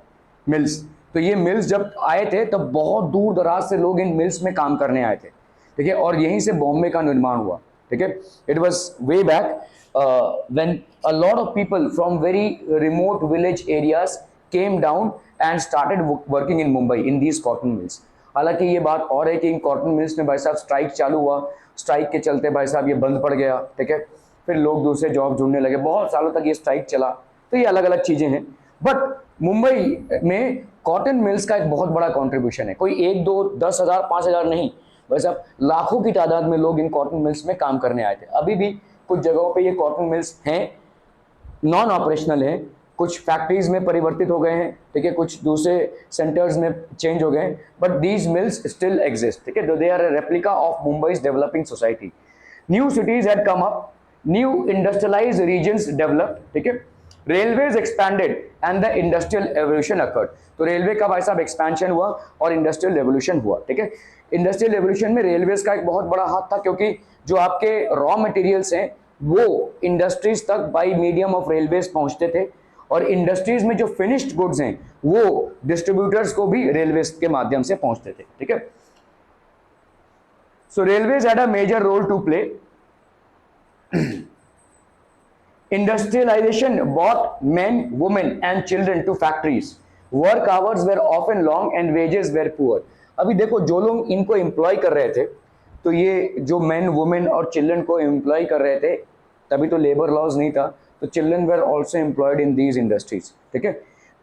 मिल्स। तो ये मिल्स जब आए थे तब बहुत दूर दराज से लोग इन मिल्स में काम करने आए थे, ठीक है, और यहीं से बॉम्बे का निर्माण हुआ, ठीक है। It was way back when a lot of people from very remote village areas came down and started working in Mumbai in these cotton mills. हालांकि ये बात और है कि इन कॉटन मिल्स में भाई साहब स्ट्राइक चालू हुआ, स्ट्राइक के चलते भाई साहब ये बंद पड़ गया, ठीक है। फिर लोग दूसरे जॉब ढूंढने लगे, बहुत सालों तक ये स्ट्राइक चला। तो ये अलग अलग चीजें हैं, बट मुंबई में कॉटन मिल्स का एक बहुत बड़ा कंट्रीब्यूशन है। कोई 1 2 10 हजार 5 हजार नहीं, भाई साहब लाखों की तादाद में लोग इन कॉटन मिल्स में काम करने आए थे। अभी भी कुछ जगहों पे ये कॉटन मिल्स हैं, नॉन ऑपरेशनल है, कुछ फैक्ट्रीज में परिवर्तित हो गए हैं, ठीक है, कुछ दूसरे सेंटर्स में चेंज हो गए, but these mills still exist, ठीक है। They are a replica of Mumbai's developing society. New cities had come up, new industrialised regions developed, ठीक है। Railways expanded and the industrial revolution occurred. तो रेलवे का भाई साहब एक्सपेंशन हुआ और इंडस्ट्रियल रेवोल्यूशन हुआ, ठीक है। इंडस्ट्रियल रेवोल्यूशन में रेलवेज का एक बहुत बड़ा हाथ था, क्योंकि जो आपके रॉ मटेरियल्स हैं वो इंडस्ट्रीज तक बाय मीडियम ऑफ रेलवेज पहुंचते थे, और इंडस्ट्रीज में जो फिनिश्ड गुड्स हैं वो डिस्ट्रीब्यूटर्स को भी रेलवेज के माध्यम से पहुंचते थे, ठीक है। So railways had a major role to play. Industrialization brought men, women and children to factories. Work hours were often long and wages were poor. अभी देखो जो लोग इनको एम्प्लॉय कर रहे थे, तो ये जो मैन वुमेन और चिल्ड्रन को एम्प्लॉय कर रहे थे, तभी तो लेबर लॉज नहीं था, तो children were also employed in these industries, ठीक है।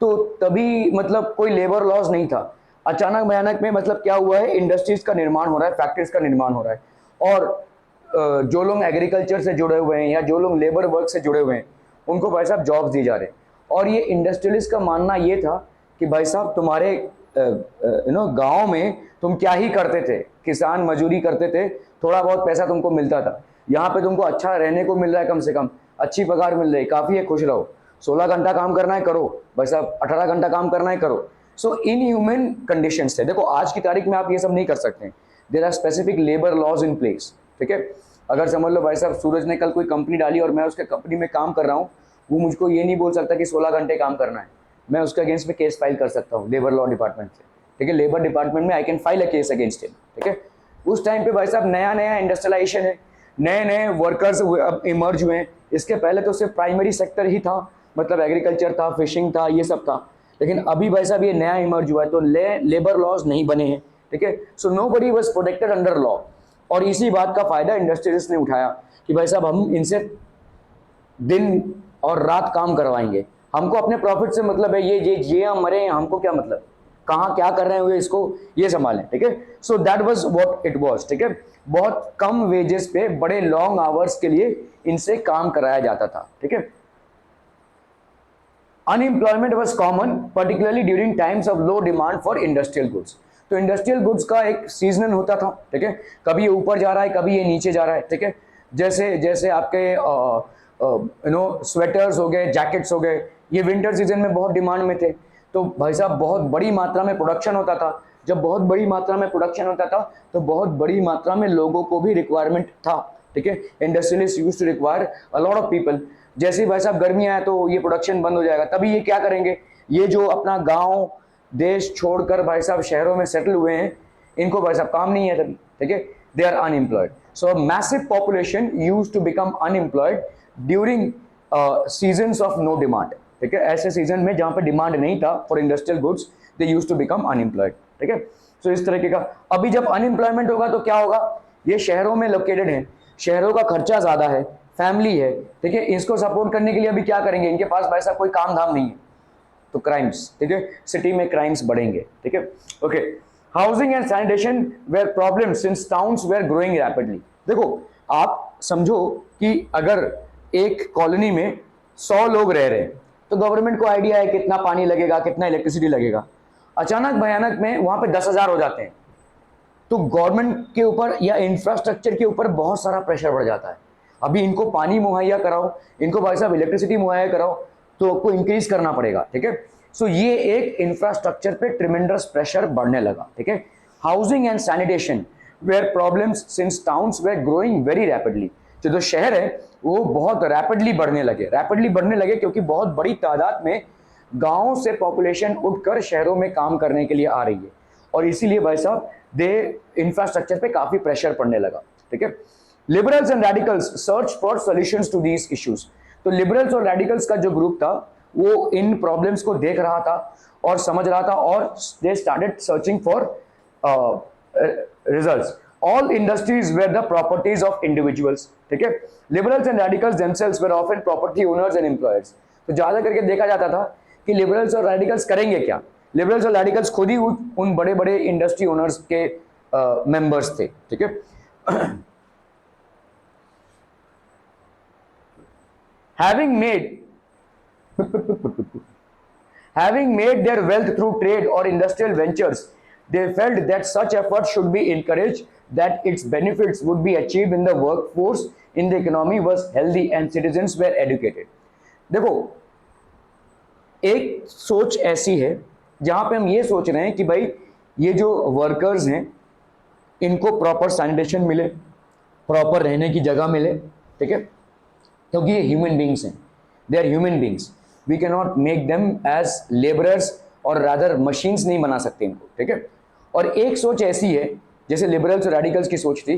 तो तभी मतलब कोई लेबर लॉज नहीं था। अचानक भयानक में मतलब क्या हुआ है, इंडस्ट्रीज का निर्माण हो रहा है, फैक्ट्रीज का निर्माण हो रहा है, और जो लोग एग्रीकल्चर से जुड़े हुए हैं या जो लोग लेबर वर्क से जुड़े हुए हैं उनको भाई साहब जॉब्स दी जा रहे हैं। और ये इंडस्ट्रियलिस्ट का मानना ये था कि भाई साहब तुम्हारे गांव में तुम क्या ही करते थे, किसान मजदूरी करते थे, थोड़ा बहुत पैसा तुमको मिलता था, यहाँ पे तुमको अच्छा रहने को मिल रहा है, कम से कम अच्छी पगार मिल रही है, काफ़ी है, खुश रहो। 16 घंटा काम करना है करो भाई साहब, 18 घंटा काम करना है करो। सो इन ह्यूमन कंडीशंस थे। देखो आज की तारीख में आप ये सब नहीं कर सकते, there are specific labour laws in place, ठीक है। अगर समझ लो भाई साहब सूरज ने कल कोई कंपनी डाली और मैं उसके कंपनी में काम कर रहा हूँ, वो मुझको ये नहीं बोल सकता कि 16 घंटे काम करना है, मैं उसके अगेंस्ट में केस फाइल कर सकता हूँ लेबर लॉ डिपार्टमेंट से, ठीक है। लेबर डिपार्टमेंट में I can file a case against him, ठीक है। उस टाइम पे भाई साहब नया नया इंडस्ट्रियलाइजेशन है, नए नए वर्कर्स इमर्ज हुए हैं। इसके पहले तो सिर्फ प्राइमरी सेक्टर ही था, मतलब एग्रीकल्चर था, फिशिंग था, ये सब था, लेकिन अभी भाई साहब ये नया इमर्ज हुआ है, तो लेबर लॉज नहीं बने हैं, ठीक है। So nobody was protected under law, और इसी बात का फायदा इंडस्ट्रियलिस्ट ने उठाया कि भाई साहब हम इनसे दिन और रात काम करवाएंगे, हमको अपने प्रॉफिट से मतलब है, ये हम मरे हमको क्या मतलब, कहाँ क्या कर रहे हैं इसको ये संभालें, ठीक है। So that was what it was, ठीक है। बहुत कम वेजेस पे बड़े लॉन्ग आवर्स के लिए इनसे काम कराया जाता था, ठीक है। Unemployment was common particularly during times of low demand for industrial goods. तो इंडस्ट्रियल गुड्स का एक सीजनल होता था, ठीक है, कभी ये ऊपर जा रहा है, कभी ये नीचे जा रहा है, ठीक है। जैसे जैसे आपके स्वेटर्स हो गए, जैकेट्स हो गए, ये विंटर सीजन में बहुत डिमांड में थे, तो भाई साहब बहुत बड़ी मात्रा में प्रोडक्शन होता था। जब बहुत बड़ी मात्रा में प्रोडक्शन होता था तो बहुत बड़ी मात्रा में लोगों को भी रिक्वायरमेंट था, ठीक है। Industrialist used to require a lot of people. जैसे ही भाई साहब गर्मी आया तो ये प्रोडक्शन बंद हो जाएगा, तभी ये क्या करेंगे, ये जो अपना गाँव देश छोड़कर भाई साहब शहरों में सेटल हुए हैं, इनको भाई साहब काम नहीं है तभी, ठीक है। they are unemployed. So a massive population used to become unemployed during seasons of no demand. ठीक है, ऐसे सीजन में जहां पे डिमांड नहीं था for industrial goods, they use to become unemployed. ठीक है, सो इस तरीके का. अभी जब अनएम्प्लॉयमेंट होगा तो क्या होगा, ये शहरों में लोकेटेड है, शहरों का खर्चा ज्यादा है, फैमिली है. ठीक है, इसको सपोर्ट करने के लिए अभी क्या करेंगे, इनके पास वैसा कोई काम धाम नहीं है, तो क्राइम्स. ठीक है, सिटी में क्राइम्स बढ़ेंगे. ठीक है, okay. Housing and sanitation were problem since towns were growing rapidly. देखो आप समझो कि अगर एक कॉलोनी में 100 लोग रह रहे हैं तो गवर्नमेंट को आइडिया है कितना पानी लगेगा, कितना इलेक्ट्रिसिटी लगेगा. अचानक भयानक में वहां पे 10,000 हो जाते हैं, तो गवर्नमेंट के ऊपर या इंफ्रास्ट्रक्चर के ऊपर बहुत सारा प्रेशर बढ़ जाता है. अभी इनको पानी मुहैया कराओ, इनको भाई साहब इलेक्ट्रिसिटी मुहैया कराओ, तो आपको इंक्रीज करना पड़ेगा. ठीक है, सो ये एक इंफ्रास्ट्रक्चर पे ट्रिमेंडस प्रेशर बढ़ने लगा. ठीक है, housing and sanitation were problems since towns were growing very rapidly. जो शहर है वो बहुत रैपिडली बढ़ने लगे क्योंकि बहुत बड़ी तादाद में गांवों से पॉपुलेशन उठकर शहरों में काम करने के लिए आ रही है, और इसीलिए भाई साहब दे इंफ्रास्ट्रक्चर पे काफी प्रेशर पड़ने लगा. ठीक है, liberals and radicals search for solutions to these issues. तो लिबरल्स और रेडिकल्स का जो ग्रुप था वो इन प्रॉब्लम्स को देख रहा था और समझ रहा था, और they started searching for results. All industries were the properties of individuals. ठीक है, liberals and radicals themselves were often property owners and employers. तो ज्यादा करके देखा जाता था कि liberals और radicals करेंगे क्या. liberals और radicals खुद ही उन बड़े बड़े इंडस्ट्री ओनर्स के मेंबर्स थे. ठीक है, having made their wealth through trade or industrial ventures, they felt that such efforts should be encouraged, that its benefits would be achieved in the workforce, in the economy was healthy and citizens were educated. देखो एक सोच ऐसी है जहां पे हम ये सोच रहे हैं कि भाई ये जो वर्कर्स हैं इनको प्रॉपर सैनिटेशन मिले, प्रॉपर रहने की जगह मिले. ठीक है, क्योंकि ये ह्यूमन बींग्स हैं, they are human beings, we can not make them as labourers, और रादर मशीन्स नहीं बना सकते इनको. ठीक है, और एक सोच ऐसी है जैसे लिबरल्स और रेडिकल्स की सोच थी,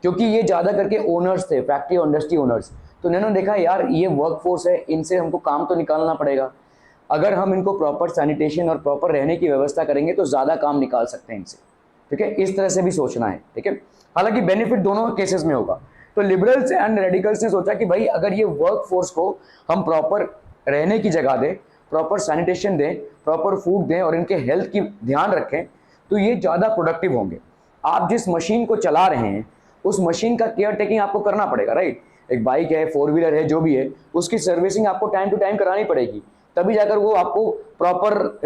क्योंकि ये ज़्यादा करके ओनर्स थे, फैक्ट्री और इंडस्ट्री ओनर्स, तो इन्होंने देखा यार ये वर्कफोर्स है, इनसे हमको काम तो निकालना पड़ेगा, अगर हम इनको प्रॉपर सैनिटेशन और प्रॉपर रहने की व्यवस्था करेंगे तो ज़्यादा काम निकाल सकते हैं इनसे. ठीक है, इस तरह से भी सोचना है. ठीक है, हालांकि बेनिफिट दोनों केसेस में होगा. तो लिबरल्स एंड रेडिकल्स ने सोचा कि भाई अगर ये वर्कफोर्स को हम प्रॉपर रहने की जगह दें, प्रॉपर सैनिटेशन दें, प्रॉपर फूड दें और इनके हेल्थ की ध्यान रखें, तो ये ज़्यादा प्रोडक्टिव होंगे. आप जिस मशीन को चला रहे हैं उस मशीन का केयर टेकिंग आपको करना पड़ेगा, राइट. एक बाइक है, 4 व्हीलर है, जो भी है, उसकी सर्विसिंग आपको टाइम टू टाइम करानी पड़ेगी, तभी जाकर वो आपको प्रॉपर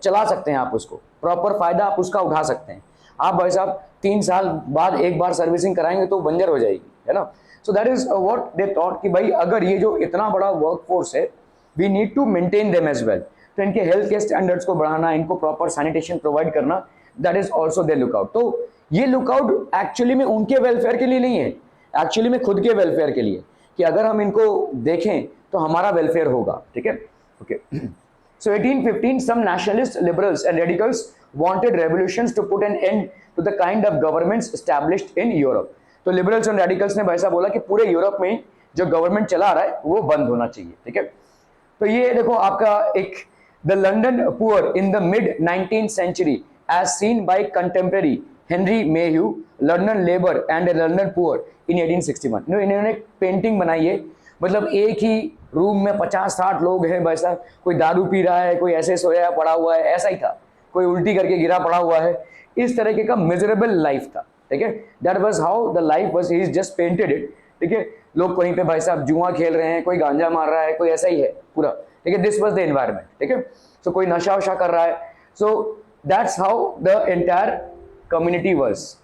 चला सकते हैं, आप उसको प्रॉपर फायदा आप उसका उठा सकते हैं. आप भाई साहब 3 साल बाद एक बार सर्विसिंग कराएंगे तो बंजर हो जाएगी, है ना. So that is what they thought कि भाई अगर ये जो इतना बड़ा वर्कफोर्स है, we need to maintain them as well. तो इनके हेल्थ के स्टैंडर्ड्स को बढ़ाना, इनको प्रॉपर सैनिटेशन प्रोवाइड करना, that is also their lookout. तो ये लुकआउट एक्चुअली में उनके वेलफेयर के लिए नहीं है, एक्चुअली में खुद के वेलफेयर के लिए, कि अगर हम इनको देखें तो हमारा वेलफेयर होगा. ठीक है, okay. So 1815, some nationalist liberals and radicals wanted revolutions to put an end to the kind of governments established in Europe. तो liberals और radicals ने भाई साहब बोला कि पूरे यूरोप में जो गवर्नमेंट चला रहा है वो बंद होना चाहिए. ठीक है, तो ये देखो आपका एक the London poor in the mid 19th century as seen by contemporary Henry Mayhew, London labor and a London poor in 1861. इन्होंने एक पेंटिंग बनाई है, मतलब एक ही रूम में 50-60 लोग हैं भाई साहब, कोई दारू पी रहा है, कोई ऐसे सोया पड़ा हुआ है, ऐसा ही था, कोई उल्टी करके गिरा पड़ा हुआ है, इस तरीके का मिजरेबल लाइफ था. ठीक है, that was how the life was, he is just painted it. ठीक है, लोग कहीं पे भाई साहब जुआ खेल रहे हैं, कोई गांजा मार रहा है, कोई ऐसा ही है पूरा. ठीक है, दिस वाज द एनवायरनमेंट. ठीक है, सो कोई नशा वशा कर रहा है, so that's how the entire community was.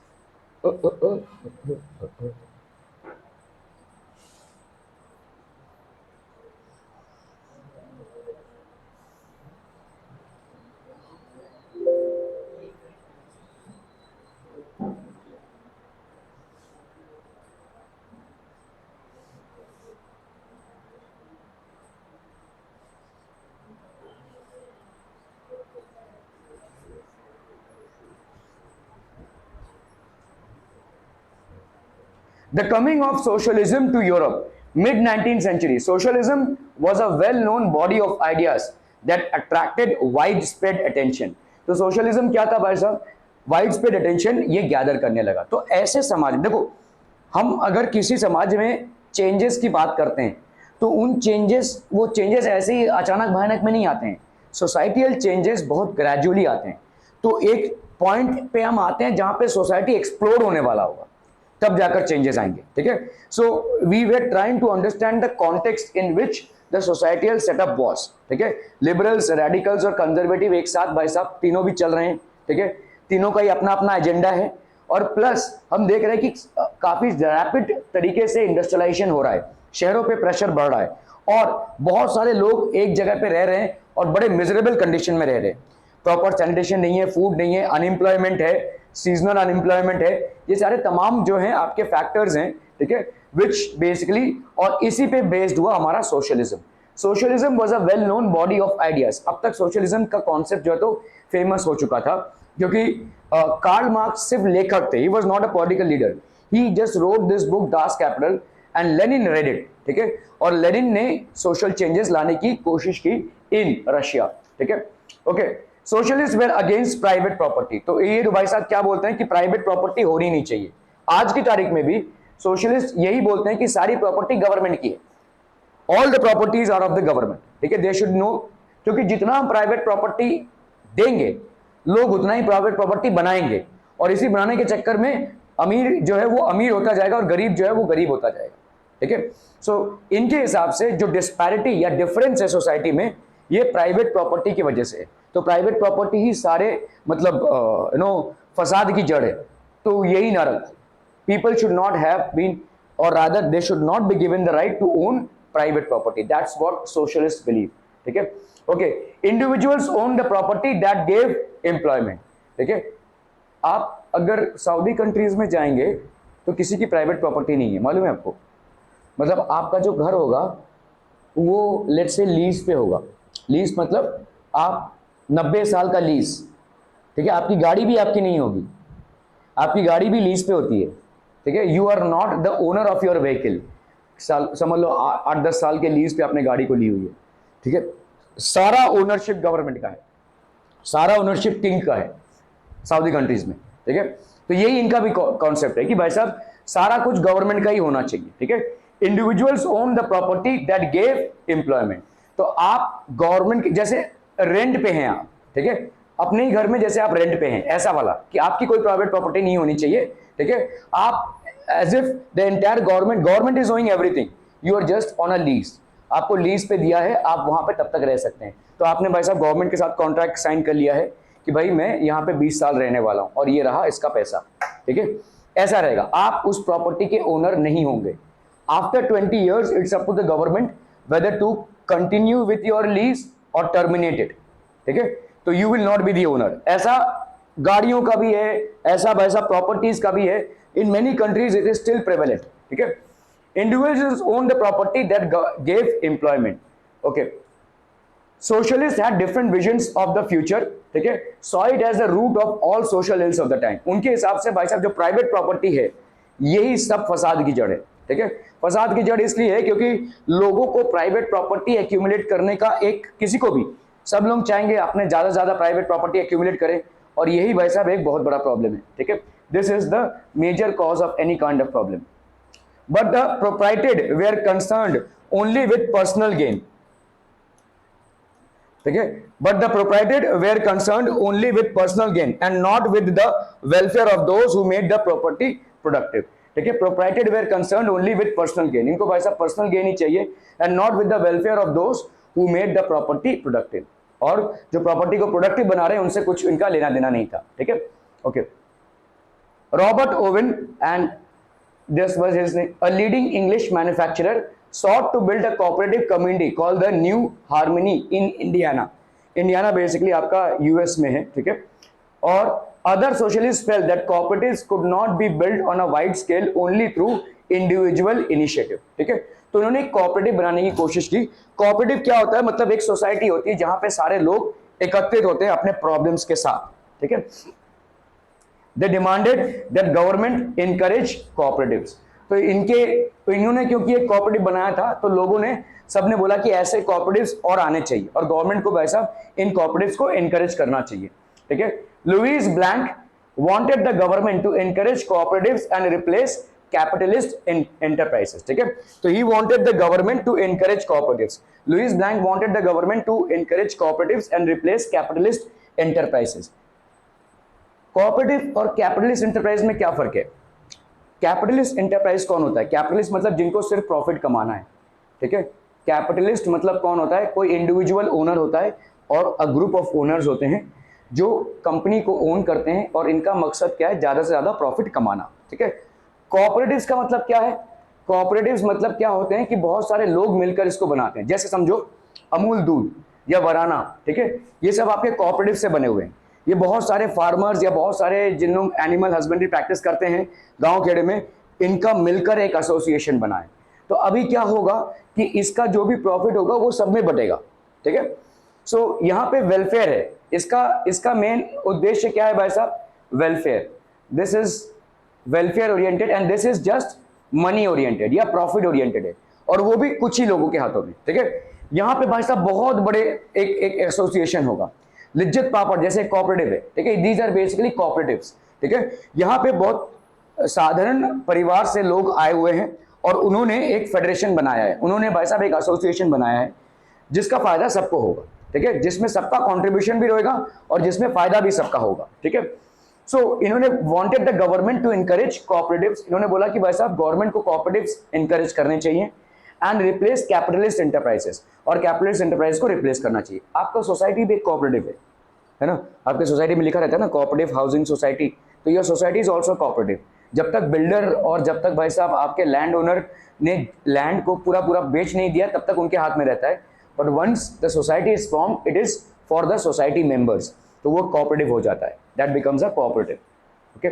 The coming of socialism to Europe, mid 19th century. Socialism was a well-known body of ideas that attracted widespread attention. तो socialism क्या था भाई साहब? Widespread attention ये gather करने लगा. तो ऐसे समाज, देखो हम अगर किसी समाज में चेंजेस की बात करते हैं तो उन वो चेंजेस ऐसे ही अचानक भयानक में नहीं आते हैं. सोसाइटियल चेंजेस बहुत ग्रेजुअली आते हैं. तो एक पॉइंट पे हम आते हैं जहां पे सोसाइटी एक्सप्लोड होने वाला होगा, तब जाकर चेंजेस आएंगे. ठीक है. So we were trying to understand the context in which the societal setup was. ठीक है. लिबरल्स, रेडिकल्स और कंजर्वेटिव एक साथ भाई साहब तीनों भी चल रहे हैं. ठीक है. तीनों का ही अपना अपना एजेंडा है. और प्लस हम देख रहे हैं कि काफी रैपिड तरीके से इंडस्ट्रियलाइजेशन हो रहा है, शहरों पे प्रेशर बढ़ रहा है और बहुत सारे लोग एक जगह पे रह रहे हैं और बड़े मिजरेबल कंडीशन में रह रहे हैं. प्रॉपर सैनिटेशन नहीं है, फूड नहीं है, अनएम्प्लॉयमेंट है, सीजनल अनएम्प्लॉयमेंट है. ये सारे तमाम जो हैं आपके फैक्टर्स हैं. ठीक है. विच बेसिकली, और इसी पे बेस्ड हुआ हमारा socialism. Socialism was a well known body of ideas. अब तक सोशलिज्म का कॉन्सेप्ट जो है तो फेमस हो चुका था, क्योंकि कार्ल मार्क्स सिर्फ लेखक थे. He was not a political leader. He just wrote this book Das Kapital and Lenin read it. ठीक है. और लेनिन ने सोशल चेंजेस लाने की कोशिश की इन रशिया. ठीक है. Okay. Socialist were against private property. तो ये भाई साहब क्या बोलते हैं कि प्राइवेट प्रॉपर्टी होनी नहीं चाहिए. आज की तारीख में भी सोशलिस्ट यही बोलते हैं कि सारी प्रॉपर्टी गवर्नमेंट की है. All the properties are of the government. ठीक है. दे शुड नो, क्योंकि जितना हम प्राइवेट प्रॉपर्टी देंगे लोग उतना ही प्राइवेट प्रॉपर्टी बनाएंगे और इसी बनाने के चक्कर में अमीर जो है वो अमीर होता जाएगा और गरीब जो है वो गरीब होता जाएगा. ठीक है. सो इनके हिसाब से जो डिस्पैरिटी या डिफरेंस है सोसाइटी में, ये प्राइवेट प्रॉपर्टी की वजह से है. तो प्राइवेट प्रॉपर्टी ही सारे मतलब फसाद की जड़ है. तो यही ना रख. People should not have been, और rather they should not be given the right to own private property. That's what socialist believe. ठीक है. Okay. Individuals own the property that gave employment. ठीक है. आप अगर सऊदी कंट्रीज में जाएंगे तो किसी की प्राइवेट प्रॉपर्टी नहीं है, मालूम है आपको. मतलब आपका जो घर होगा वो लेट्स से लीज पे होगा. लीज मतलब आप 90 साल का लीज. ठीक है. आपकी गाड़ी भी आपकी नहीं होगी, आपकी गाड़ी भी लीज पे होती है. ठीक है. You are not the owner of your vehicle. समझ लो 8-10 साल के लीज पे आपने गाड़ी को ली हुई है. ठीक है. सारा ओनरशिप गवर्नमेंट का है, सारा ओनरशिप किंग का है सऊदी कंट्रीज में. ठीक है. तो यही इनका भी कॉन्सेप्ट है कि भाई साहब सारा कुछ गवर्नमेंट का ही होना चाहिए. ठीक है. Individuals own the property that gave employment. तो आप गवर्नमेंट जैसे रेंट पे हैं आप. ठीक है. अपने ही घर में जैसे आप रेंट पे हैं, ऐसा वाला कि आपकी कोई प्राइवेट प्रॉपर्टी नहीं होनी चाहिए. ठीक है. आप as if the entire government is owing everything, you are just on a lease. आपको लीज पे दिया है, आप वहां पे तब तक रह सकते हैं. तो आपने भाई साहब गवर्नमेंट के साथ कॉन्ट्रैक्ट साइन कर लिया है कि भाई मैं यहाँ पे 20 साल रहने वाला हूँ और ये रहा इसका पैसा. ठीक है. ऐसा रहेगा. आप उस प्रॉपर्टी के ओनर नहीं होंगे. After 20 years it's up to the government whether to continue with your lease और टर्मिनेट इट. ठीक है. तो you will not be the owner. ऐसा गाड़ियों का भी है, ऐसा वैसा प्रॉपर्टीज का भी है. In many countries it is still prevalent. ठीक है. Individuals own the property that gave employment. Okay. Socialists had different visions of the future. ठीक है. Saw it as the root of all social ills of the time. उनके हिसाब से भाई साहब जो प्राइवेट प्रॉपर्टी है यही सब फसाद की जड़ है. ठीक है. फसाद की जड़ इसलिए है क्योंकि लोगों को प्राइवेट प्रॉपर्टी एक्यूमुलेट करने का एक, किसी को भी, सब लोग चाहेंगे अपने ज्यादा से ज्यादा प्राइवेट प्रॉपर्टी एक्यूमुलेट करें और यही भाई साहब एक बहुत बड़ा प्रॉब्लम है. ठीक है. This is the major cause of any kind of problem. But the proprieted were concerned only with personal gain. Okay? But the proprieted were concerned only with personal gain and not with the welfare of those who made the property productive. ठीक है. Proprieted were concerned only with personal gain. इनको भाई साहब personal gain ही चाहिए and not with the welfare of those who made the property productive. और जो property को productive बना रहे हैं उनसे कुछ इनका लेना देना नहीं था. ठीक है. Okay. Robert oven and this was his name, a leading English manufacturer sought to build a cooperative community called the New Harmony in Indiana. Indiana basically आपका US में है. ठीक है. और other socialists felt that cooperatives could not be built on a wide scale only through individual initiative. ठीक है. तो उन्होंने एक कोऑपरेटिव बनाने की कोशिश की. कोऑपरेटिव क्या होता है? मतलब एक सोसाइटी होती है जहां पे सारे लोग एकत्रित होते हैं अपने प्रॉब्लम्स के साथ. ठीक है. They demanded that government encourage cooperatives. तो इन्होंने क्योंकि एक कोऑपरेटिव बनाया था तो लोगों ने सबने बोला कि ऐसे कोऑपरेटिव्स और आने चाहिए और गवर्नमेंट को वैसा इन कोऑपरेटिव्स को एनकरेज करना चाहिए, ठीक है। Louis Blanc wanted the government to encourage cooperatives and replace capitalist enterprises, ठीक है। तो he wanted the government to encourage cooperatives, Louis Blanc wanted the government to encourage cooperatives and replace capitalist enterprises. Cooperative और capitalist enterprise में क्या फर्क है? Capitalist enterprise कौन होता है? कैपिटलिस्ट मतलब जिनको सिर्फ प्रॉफिट कमाना है, ठीक है। कैपिटलिस्ट मतलब कौन होता है? कोई इंडिविजुअल ओनर होता है और अ ग्रुप ऑफ ओनर्स होते हैं जो कंपनी को ओन करते हैं और इनका मकसद क्या है? ज्यादा से ज्यादा प्रॉफिट कमाना, ठीक है। कोऑपरेटिव्स का मतलब क्या है? कोऑपरेटिव्स मतलब क्या होते हैं कि बहुत सारे लोग मिलकर इसको बनाते हैं। जैसे समझो अमूल दूध या वराना, ठीक है, ये सब आपके कोऑपरेटिव से बने हुए हैं। ये बहुत सारे फार्मर्स या बहुत सारे जिन लोग एनिमल हस्बेंड्री प्रैक्टिस करते हैं गांव खेड़े में, इनका मिलकर एक एसोसिएशन बना है। तो अभी क्या होगा कि इसका जो भी प्रॉफिट होगा वो सब में बटेगा, ठीक है। सो यहाँ पे वेलफेयर है, इसका मेन उद्देश्य क्या है भाई साहब? Welfare. This is welfare oriented and this is just money oriented या प्रॉफिट ओरिएंटेड है, और वो भी कुछ ही लोगों के हाथों में, ठीक है। यहाँ पे भाई साहब बहुत बड़े एक एसोसिएशन होगा। लिज्जत पापड़ जैसे कोऑपरेटिव है, ठीक है, दीज आर बेसिकली कोऑपरेटिव्स, ठीक है। यहाँ पे बहुत साधारण परिवार से लोग आए हुए हैं और उन्होंने एक फेडरेशन बनाया है, उन्होंने भाई साहब एक एसोसिएशन बनाया है जिसका फायदा सबको होगा, ठीक है, जिसमें सबका कंट्रीब्यूशन भी रहेगा और जिसमें फायदा भी सबका होगा, ठीक है। सो इन्होंने wanted the government to encourage cooperatives, इन्होंने बोला कि भाई साहब गवर्नमेंट को कोऑपरेटिव्स एनकरेज करने चाहिए एंड रिप्लेस कैपिटलिस्ट एंटरप्राइजेस, और कैपिटलिस्ट एंटरप्राइज को रिप्लेस करना चाहिए। आपका सोसाइटी भी एक कोऑपरेटिव है ना, आपके सोसाइटी में लिखा रहता है ना कोऑपरेटिव हाउसिंग सोसाइटी, तो your society is also cooperative. जब तक बिल्डर और जब तक भाई साहब आपके लैंड ओनर ने लैंड को पूरा बेच नहीं दिया तब तक उनके हाथ में रहता है, but once the society is form it is for the society members, तो वो कोऑपरेटिव हो जाता है, that becomes a cooperative, okay.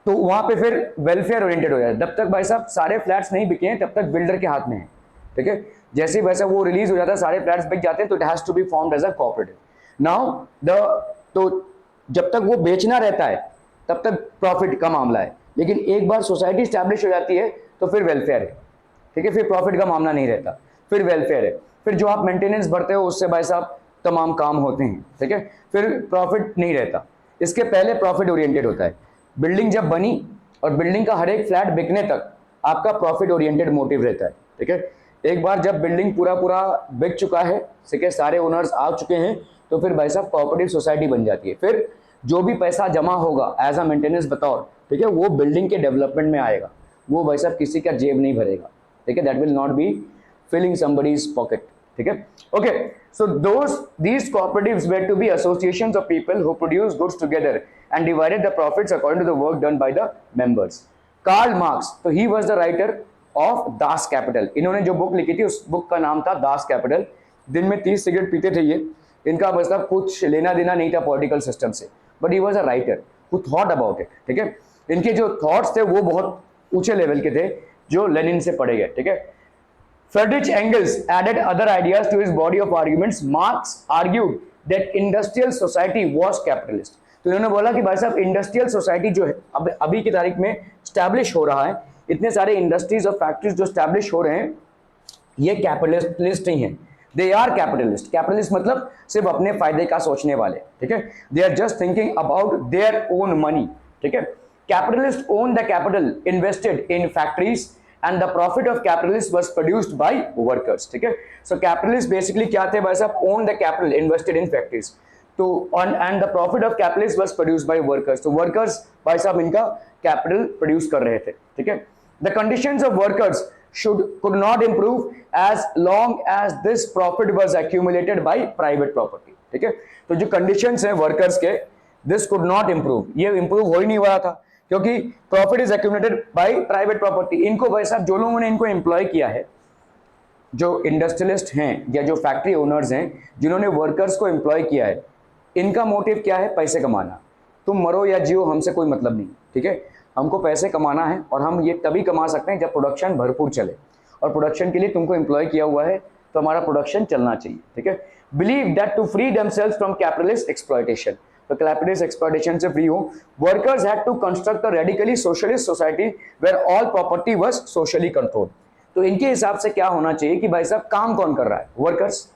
तो वहां पे फिर वेलफेयर ओरिएंटेड हो जाता है। जब तक भाई साहब सारे फ्लैट्स नहीं बिके हैं तब तक बिल्डर के हाथ में है, ठीक है। जैसे ही वैसा वो रिलीज हो जाता है, सारे फ्लैट्स बिक जाते हैं, तो it has to be formed as a cooperative. Now तो जब तक वो बेचना रहता है तब तक प्रॉफिट का मामला है, लेकिन एक बार सोसाइटी स्टैब्लिश हो जाती है तो फिर वेलफेयर है, ठीक है, फिर प्रॉफिट का मामला नहीं रहता, फिर वेलफेयर है, फिर जो आप मेंटेनेंस भरते हो उससे भाई साहब तमाम काम होते हैं, ठीक है, फिर प्रॉफिट नहीं रहता। इसके पहले प्रॉफिट ओरिएंटेड होता है। बिल्डिंग जब बनी और बिल्डिंग का हर एक फ्लैट बिकने तक आपका प्रॉफिट ओरिएंटेड मोटिव रहता है, ठीक है। एक बार जब बिल्डिंग पूरा बिक चुका है, ठीक है, सारे ओनर्स आ चुके हैं, तो फिर भाई साहब कोऑपरेटिव सोसाइटी बन जाती है। फिर जो भी पैसा जमा होगा एज अ मेंटेनेंस बतौर, ठीक है, वो बिल्डिंग के डेवलपमेंट में आएगा, वो भाई साहब किसी का जेब नहीं भरेगा, ठीक है, that will not be filling somebody's pocket, ठीक है, okay. So these cooperatives were to be associations of people who produce goods together and divided the profits according to the work done by the members. Karl Marx, तो he was the writer of Das Kapital, इन्होंने जो book लिखी थी उस book का नाम था Das Kapital। दिन में 30 सिगरेट पीते थे ये, इनका मतलब कुछ लेना देना नहीं था पॉलिटिकल सिस्टम से, but he was a writer who thought about it, ठीक है। इनके जो थॉट्स थे वो बहुत ऊंचे लेवल के थे जो लेनिन से पढ़े गए, ठीक है। Friedrich Engels added other ideas to his body of arguments. Marx argued that industrial society was capitalist. तो इन्होंने बोला कि भाई साहब इंडस्ट्रियल सोसाइटी जो है अभी की तारीख में स्टैब्लिश हो रहा है, इतने सारे इंडस्ट्रीज और फैक्ट्रीज जो स्टैब्लिश हो रहे हैं, ये कैपिटलिस्ट नहीं है, दे आर कैपिटलिस्ट। कैपिटलिस्ट मतलब सिर्फ अपने फायदे का सोचने वाले, ठीक है, they are just thinking about their own money, ठीक है। Capitalist own the capital invested in factories and the profit of capitalists was produced by workers, ठीक है। So capitalists basically क्या थे भाई साहब? own the capital invested in factories, तो and the profit of capitalists was produced by workers, तो workers भाई साहब इनका capital produce कर रहे थे, ठीक है। The conditions of workers could not improve as long as this profit was accumulated by private property, ठीक है। तो जो conditions हैं workers के, this could not improve, ये improve हो ही नहीं हो रहा था क्योंकि profit is accumulated by private property. इनको भाई साहब जो लोगों ने इनको एम्प्लॉय किया है, जो इंडस्ट्रियलिस्ट हैं या जो फैक्ट्री ओनर्स हैं जिन्होंने वर्कर्स को एम्प्लॉय किया है, इनका मोटिव क्या है? पैसे कमाना। तुम मरो या जियो हमसे कोई मतलब नहीं, ठीक है, हमको पैसे कमाना है और हम ये तभी कमा सकते हैं जब प्रोडक्शन भरपूर चले, और प्रोडक्शन के लिए तुमको एम्प्लॉय किया हुआ है तो हमारा प्रोडक्शन चलना चाहिए, ठीक है। Believe that to free themselves from capitalist exploitation, तो कैपिटलिस्ट एक्सप्लॉयटेशन से फ्री हो। Workers had to construct a radically socialist society where all property was socially controlled. तो इनके हिसाब से क्या होना चाहिए कि भाई साहब काम कौन कर रहा है, वर्कर्स,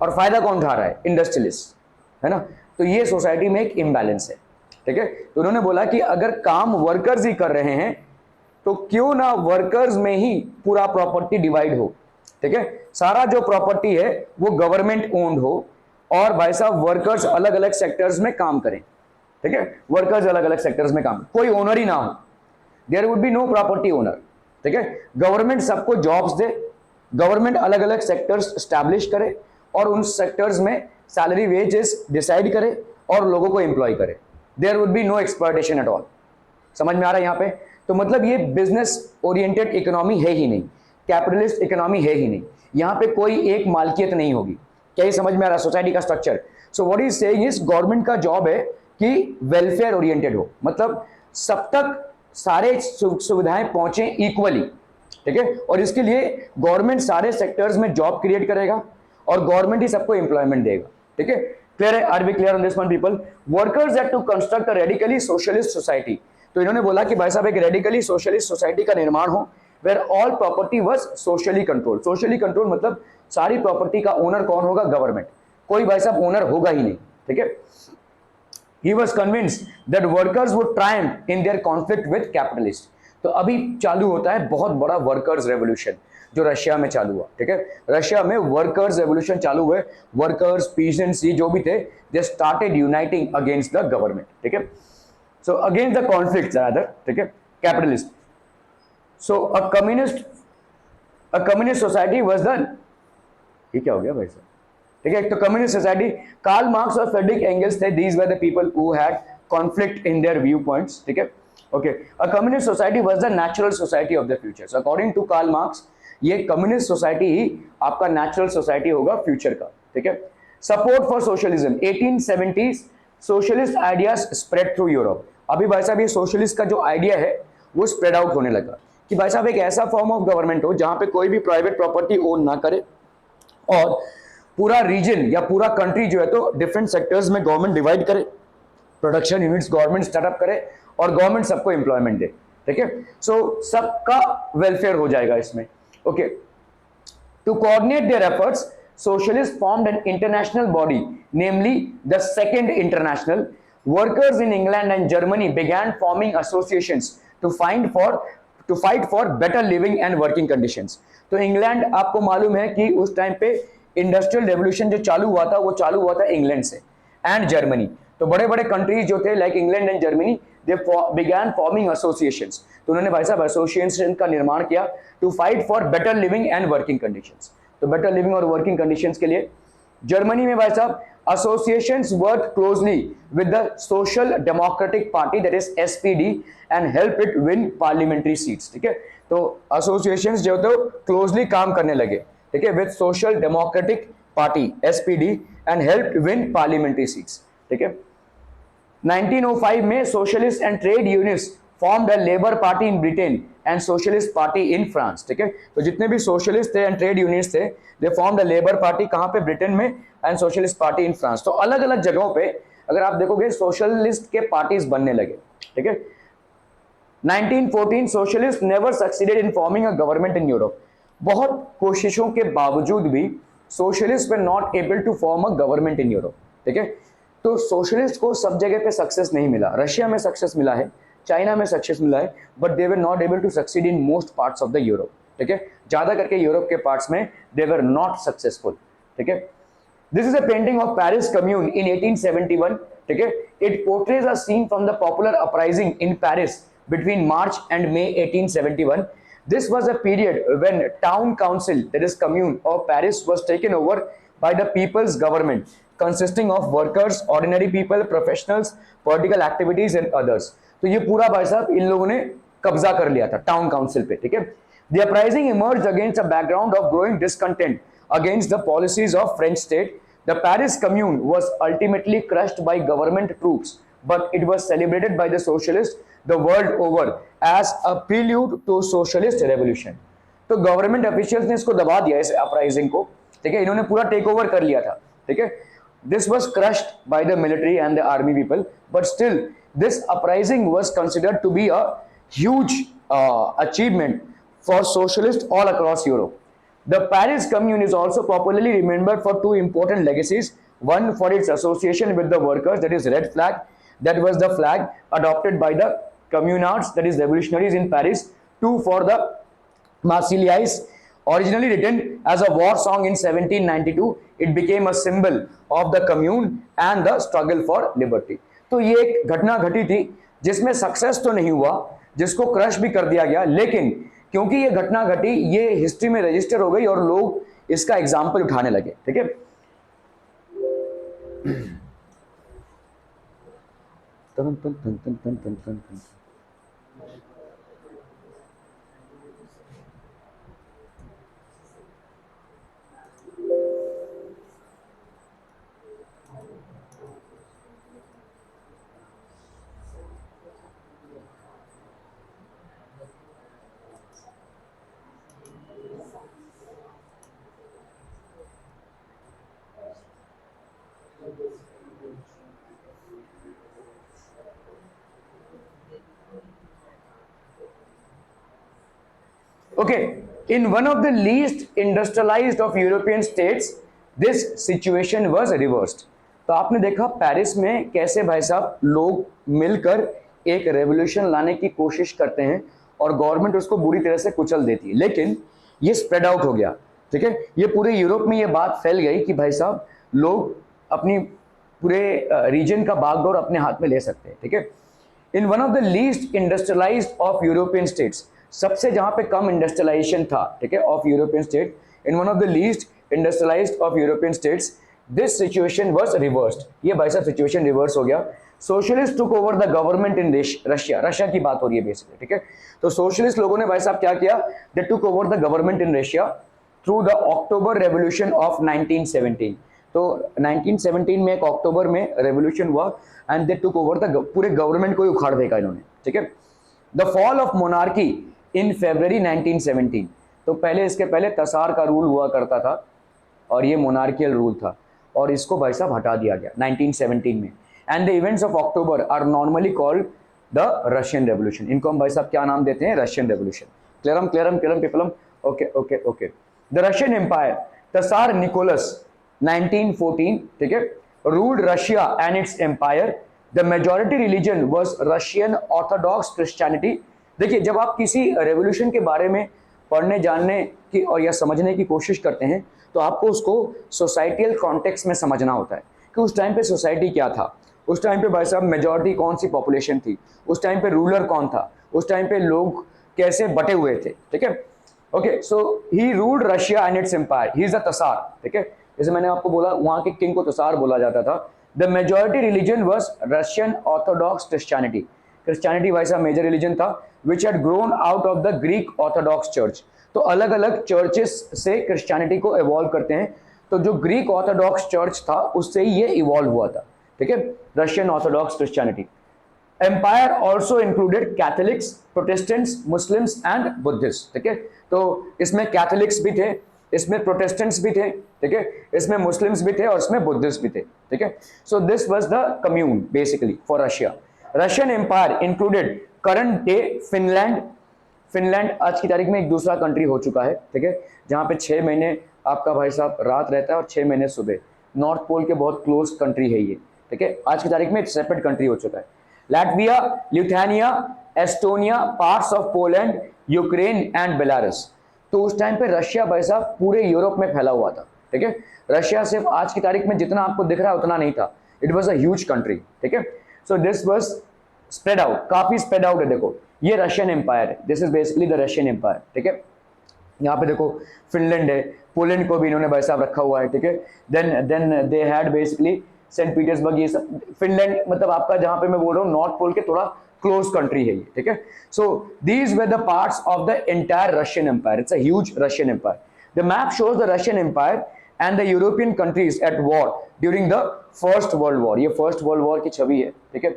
और फायदा कौन उठा रहा है, इंडस्ट्रियलिस्ट, है ना। तो ये सोसाइटी में एक इम्बैलेंस है, ठीक है। तो उन्होंने बोला कि अगर काम वर्कर्स ही कर रहे हैं तो क्यों ना वर्कर्स में ही पूरा प्रॉपर्टी डिवाइड हो, ठीक है। सारा जो प्रॉपर्टी है वो गवर्नमेंट ओन्ड हो और भाई साहब वर्कर्स अलग अलग सेक्टर्स में काम करें, ठीक है। वर्कर्स अलग अलग सेक्टर्स में काम, कोई ओनर ही ना हो, there would be no property owner, ठीक है। गवर्नमेंट सबको जॉब्स दे, गवर्नमेंट अलग अलग सेक्टर्स स्टैब्लिश करे और उन सेक्टर्स में सैलरी वेजेस डिसाइड करे और लोगों को एम्प्लॉय करे। There would be no exploitation at all. समझ में आ रहा है यहाँ पे। तो मतलब ये बिजनेस ओरिएंटेड इकोनॉमी है ही नहीं, कैपिटलिस्ट इकोनॉमी है ही नहीं, यहाँ पे कोई एक मालकियत नहीं होगी। क्या ये समझ में आ रहा है सोसाइटी का structure. So what is saying is government का जॉब है कि वेलफेयर ओरिएंटेड हो, मतलब सब तक सारे सुविधाएं पहुंचे इक्वली, ठीक है। और इसके लिए गवर्नमेंट सारे सेक्टर्स में जॉब क्रिएट करेगा और गवर्नमेंट ही सबको एम्प्लॉयमेंट देगा, ठीक है। क्लियर है, are we clear on this one people. Workers had to construct a radically socialist society. तो इन्होंने बोला कि भाई साहब एक रेडिकली सोशलिस्ट सोसाइटी का निर्माण हो where all property was socially control. Socially control मतलब सारी प्रॉपर्टी का ओनर कौन होगा, गवर्नमेंट, कोई भाई साहब ओनर होगा ही नहीं, ठीक है। He was convinced that workers would triumph in their conflict with capitalists। तो अभी चालू होता है बहुत बड़ा वर्कर्स रेवोल्यूशन जो रशिया में चालू हुआ, ठीक है। रशिया में वर्कर्स रेवोल्यूशन चालू हुए, वर्कर्स, पीजेंट्स, जो भी थे, they started uniting against the government, ठीक है। So against the conflict rather, ठीक है, capitalist. So a communist society was the, ये क्या हो गया भाई साहब, ठीक है। तो कम्युनिस्ट सोसाइटी, कार्ल मार्क्स और फ्रेडरिक एंगल्स थे, these were the people who had conflict in their view points, ठीक है। Okay, a communist society was the natural society of the future. So according to Karl Marx ये communist society ही आपका natural society होगा future का, ठीक है। Support for socialism, 1870s socialist ideas spread through Europe. अभी भाई साहब ये सोशलिस्ट का जो आइडिया है वो स्प्रेड आउट होने लगा कि भाई साहब एक ऐसा फॉर्म ऑफ गवर्नमेंट हो जहां पे कोई भी प्राइवेट प्रॉपर्टी ओन ना करे और पूरा रीजन या पूरा कंट्री जो है तो डिफरेंट सेक्टर्स में गवर्नमेंट डिवाइड करे, प्रोडक्शन यूनिट्स गवर्नमेंट स्टार्टअप करे और गवर्नमेंट सबको एम्प्लॉयमेंट दे, ठीक है। सो सबका वेलफेयर हो जाएगा इसमें, okay. To coordinate their efforts socialists formed an international body, namely the Second International. Workers in England and Germany began forming associations to fight for better living and working conditions. तो England, आपको मालूम है कि उस time पे industrial revolution जो चालू हुआ था वो चालू हुआ था इंग्लैंड से, एंड जर्मनी। तो बड़े बड़े कंट्रीज जो थे like England and Germany, they began forming associations. तो उन्होंने भाई साहब एसोसिएशन का निर्माण किया to fight for better living and working conditions. तो बेटर लिविंग और वर्किंग कंडीशंस के लिए जर्मनी में भाई साहब associations work closely with the Social Democratic Party, that is SPD, and help it win parliamentary seats, ठीक है। तो एसोसिएशंस जो तो क्लोजली काम करने लगे, ठीक है, with social Democratic party SPD and help win parliamentary seats, ठीक है। 1905 में socialist and trade unions formed a labour party in Britain and socialist party in France, ठीक है। तो जितने भी सोशलिस्ट थे एंड ट्रेड यूनियंस थे, दे फॉर्म्ड अ लेबर पार्टी, कहां पे, ब्रिटेन में, and socialist party in France. तो अलग अलग जगहों पे अगर आप देखोगे सोशलिस्ट के पार्टीज बनने लगे, ठीक है। 1914 socialist never succeeded in forming a government in Europe. बहुत कोशिशों के बावजूद भी socialist were not able to form a government in Europe, ठीक है। तो सोशलिस्ट को सब जगह पे सक्सेस नहीं मिला, रशिया में सक्सेस मिला है, चाइना में सक्सेस मिला है, but they were not able to succeed in most parts of the Europe, ठीक है। ज्यादा करके यूरोप के पार्ट्स में दे वर नॉट सक्सेसफुल, ठीक है। This is a painting of Paris Commune in 1871, ठीक है। It portrays a scene from the popular uprising in Paris between March and May 1871. This was a period when town council, that is commune of Paris, was taken over by the people's government, consisting of workers, ordinary people, professionals, political activities and others. तो ये पूरा भाई साहब इन लोगों ने कब्जा कर लिया था टाउन काउंसिल पे, ठीक है। The uprising emerged against a background of growing discontent against the policies of French state. The Paris Commune was ultimately crushed by government troops, but it was celebrated by the socialists the world over as a prelude to socialist revolution. तो government officials ने इसको दबा दिया, इस uprising को, ठीक है। इन्होंने पूरा टेक ओवर कर लिया था, ठीक है। This was crushed by the military and the army people, but still this uprising was considered to be a huge achievement for socialists all across Europe. The Paris Commune is also popularly remembered for two important legacies. One, for its association with the workers, that is red flag. That was the flag adopted by the communards, that is revolutionaries in Paris. Two, for the Marseillaise, originally written as a war song in 1792, it became a symbol of the commune and the struggle for liberty. तो ये एक घटना घटी थी जिसमें success तो नहीं हुआ, जिसको क्रश भी कर दिया गया, लेकिन क्योंकि ये घटना घटी, ये हिस्ट्री में रजिस्टर हो गई और लोग इसका एग्जाम्पल उठाने लगे. ठीक है. Okay, in one of the least industrialized of European states, this situation was reversed. तो आपने देखा पेरिस में कैसे भाई साहब लोग मिलकर एक रेवोल्यूशन लाने की कोशिश करते हैं और गवर्नमेंट उसको बुरी तरह से कुचल देती है, लेकिन ये स्प्रेड आउट हो गया. ठीक है, ये पूरे यूरोप में ये बात फैल गई कि भाई साहब लोग अपनी पूरे रीजन का बागडोर अपने हाथ में ले सकते हैं. ठीक है. In one of the least industrialised of European states, सबसे जहां पे कम इंडस्ट्रियलाइजेशन था, ठीक है, of European state, in one of the least industrialised of European states, this situation was reversed. ये भाई साहब सिचुएशन रिवर्स हो गया. Socialist took over the government in Russia. Russia की बात हो रही है बेसिकली. ठीक है, तो सोशलिस्ट लोगों ने भाई साहब क्या किया, they took over the government in Russia through the October revolution of 1917. तो 1917 में एक अक्टूबर में रेवोल्यूशन हुआ and they took over the पूरे गवर्नमेंट को ही उखाड़ देगा इन्होंने. ठीक है. The fall of monarchy in February 1917. तो पहले इसके पहले तसार का रूल हुआ करता था और ये मोनार्कियल रूल था और इसको भाई साहब हटा दिया गया 1917 में. And the events of October are normally called the Russian revolution. इनको हम भाई साहब क्या नाम देते हैं, रशियन रेवोल्यूशन. क्लियरम क्लियरम क्लियरम पीपलम. Okay okay okay. The Russian empire, tsar Nicholas 1914, ठीक है, ruled Russia and its empire. The majority religion was Russian Orthodox Christianity. देखिए, जब आप किसी रेवोल्यूशन के बारे में पढ़ने जानने की और या समझने की कोशिश करते हैं तो आपको उसको सोसाइटियल कॉन्टेक्स्ट में समझना होता है कि उस टाइम पे सोसाइटी क्या था, उस टाइम पे भाई साहब मेजॉरिटी कौन सी पॉपुलेशन थी, उस टाइम पे रूलर कौन था, उस टाइम पे लोग कैसे बटे हुए थे. ठीक है. Okay, so he ruled Russia and its empire. He is the tsar. ठीक है, जैसे मैंने आपको बोला वहां के किंग को तसार बोला जाता था. The majority religion was Russian Orthodox Christianity. Christianity भाई साहब मेजर रिलीजन था which had grown out of the Greek Orthodox Church. तो अलग अलग चर्चेस से क्रिश्चियनिटी को इवॉल्व करते हैं. तो जो ग्रीक ऑर्थोडॉक्स चर्च था उससे ही ये इवॉल्व हुआ था. ठीक है, Russian Orthodox Christianity. Empire also included Catholics, Protestants, Muslims and Buddhist. ठीक है, तो इसमें कैथोलिक्स भी थे, इसमें प्रोटेस्टेंट्स भी थे, ठीक है, इसमें मुस्लिम्स भी थे और इसमें बुद्धिस्ट भी थे. ठीक है. So this was the commune basically for Russia. Russian empire included current day Finland. Finland आज की तारीख में एक दूसरा कंट्री हो चुका है. ठीक है, जहां पे 6 महीने आपका भाई साहब रात रहता है और 6 महीने सुबह. नॉर्थ पोल के बहुत क्लोज कंट्री है ये. ठीक है, आज की तारीख में एक सेपरेट कंट्री हो चुका है. Latvia, Lithuania, Estonia, parts of Poland, Ukraine and Belarus. तो उस टाइम पे रशिया भाई साहब पूरे यूरोप में फैला हुआ था. ठीक है, रशिया सिर्फ आज की तारीख में जितना आपको दिख रहा है उतना नहीं था. It was a huge country. ठीक है, so this was spread out, काफी स्प्रेड आउट है. देखो ये रशियन एम्पायर है. This is basically the Russian empire. ठीक है, यहाँ पे देखो फिनलैंड है, पोलैंड को भी इन्होंने भाई साहब रखा हुआ है. ठीक है, then they had basically Saint Petersburg. ये सब फिनलैंड मतलब आपका जहां पे मैं बोल रहा हूँ नॉर्थ पोल के थोड़ा क्लोज कंट्री है ये. ठीक है, so these were the parts of the entire Russian empire. It's a huge Russian empire. The map shows the Russian empire and the European countries at war during the First World War. ये First World War की छवि है. ठीक है.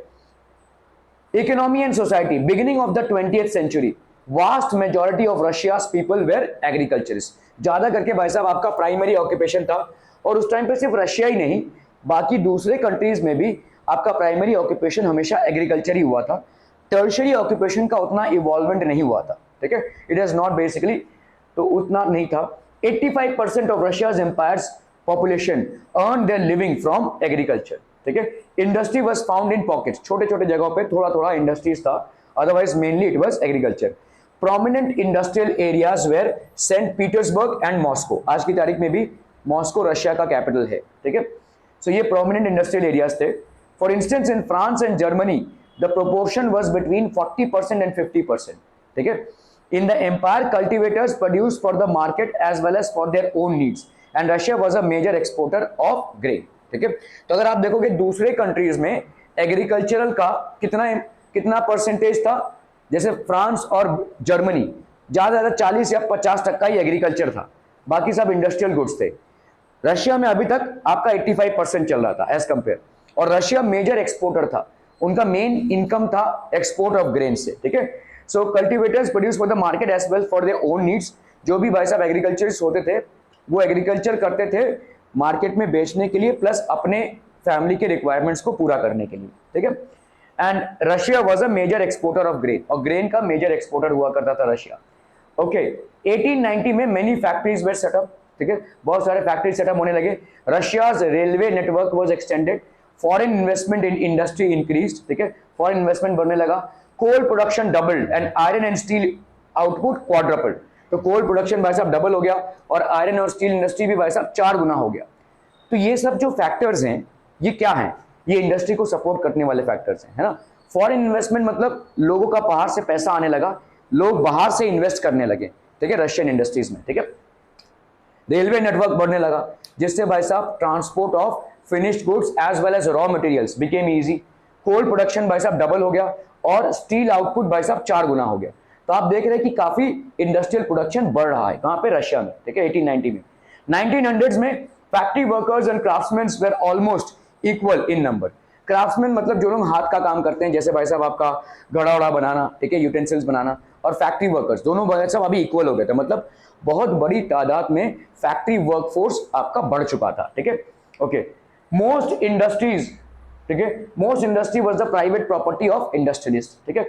Economy and society, beginning of the 20th century, vast majority of Russia's people were agriculturists. ज्यादा करके भाई साहब आपका प्राइमरी ऑक्यूपेशन था और उस टाइम पे सिर्फ रशिया ही नहीं बाकी दूसरे कंट्रीज में भी आपका प्राइमरी ऑक्यूपेशन हमेशा एग्रीकल्चर ही हुआ था, टर्शियरी ऑक्यूपेशन का उतना इवॉल्वमेंट नहीं हुआ था, ठीक है, इट इज नॉट बेसिकली, तो उतना नहीं था। 85% of Russia's empire's population earn their living from agriculture, ठीक है। Industry was found in pockets, छोटे छोटे जगहों पे थोड़ा थोड़ा इंडस्ट्रीज था, otherwise mainly it was agriculture. Prominent industrial areas were Saint Petersburg and Moscow, आज की तारीख में भी मॉस्को रशिया का कैपिटल है, ठीक है। सो ये प्रोमिनेंट इंडस्ट्रियल एरियाज थे। For instance in France and Germany the proportion was between 40% and 50%, ठीक है। In the empire, cultivators produced for the market as well as for their own needs, and Russia was a major exporter of grain, ठीक है। तो अगर आप देखोगे दूसरे countries में एग्रीकल्चरल का कितना परसेंटेज था, जैसे फ्रांस और जर्मनी ज्यादा 40 या 50% ही एग्रीकल्चर था, बाकी सब इंडस्ट्रियल गुड्स थे। रशिया में अभी तक आपका 85% चल रहा था एज कंपेयर, और रशिया मेजर एक्सपोर्टर था, उनका मेन इनकम था एक्सपोर्ट ऑफ ग्रेन से, ठीक है। So cultivators produce for the market as well for their own needs, जो भी भाई साहब एग्रीकल्चरिस्ट होते थे वो एग्रीकल्चर करते थे मार्केट में बेचने के लिए प्लस अपने फैमिली के रिक्वायरमेंट्स को पूरा करने के लिए, ठीक है। And Russia was a major exporter of grain, और ग्रेन का मेजर एक्सपोर्टर हुआ करता था रशिया, ओके। 1890 में मेनी फैक्ट्रीज वर सेटअप, ठीक है, बहुत सारे फैक्ट्री सेटअप होने लगे। Russia's railway network was extended, foreign investment in industry increased, ठीक है, फॉरेन इन्वेस्टमेंट बढ़ने लगा। Coal production doubled and iron and steel output quadrupled, तो कोल प्रोडक्शन भाई साहब डबल हो गया और आयरन और स्टील इंडस्ट्री भी भाई साहब 4 गुना हो गया। तो ये सब जो फैक्टर्स हैं ये क्या हैं, ये इंडस्ट्री को सपोर्ट करने वाले फैक्टर्स हैं, है ना। फॉरेन इन्वेस्टमेंट मतलब लोगों का बाहर से पैसा आने लगा, लोग बाहर से इन्वेस्ट करने लगे, ठीक है, रशियन इंडस्ट्रीज में, ठीक है। रेलवे नेटवर्क बढ़ने लगा, जिससे भाई साहब transport of finished goods as well as raw materials became easy. Coal production भाई साहब डबल हो गया और स्टील आउटपुट भाई साहब 4 गुना हो गया। तो आप देख रहे हैं कि काफी इंडस्ट्रियल प्रोडक्शन बढ़ रहा है, कहां पे, रशिया में, ठीक है, 1890 में। 1900s में factory workers and craftsman were almost equal in number. Craftsman मतलब जो लोग हाथ का काम करते हैं, जैसे भाई साहब आपका घड़ा उड़ा बनाना, ठीक है, यूटेंसिल्स बनाना, और फैक्ट्री वर्कर्स दोनों भाई साहब अभी इक्वल हो गए थे, मतलब बहुत बड़ी तादाद में फैक्ट्री वर्कफोर्स आपका बढ़ चुका था, ठीक है, ओके। मोस्ट इंडस्ट्रीज, ठीक है, most industry was the private property of industrialist, ठीक है।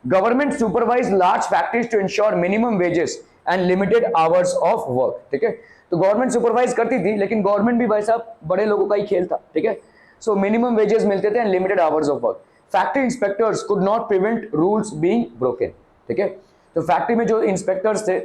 Government supervise large factories to ensure minimum wages and limited hours of work, ठीक है। तो गवर्नमेंट सुपरवाइज करती थी, लेकिन गवर्नमेंट भी भाई साहब बड़े लोगों का ही खेल था, ठीक है। सो मिनिमम वेजेस मिलते थे and limited hours of work. Factory inspectors could not prevent rules being broken, ठीक है। तो फैक्ट्री में जो इंस्पेक्टर्स थे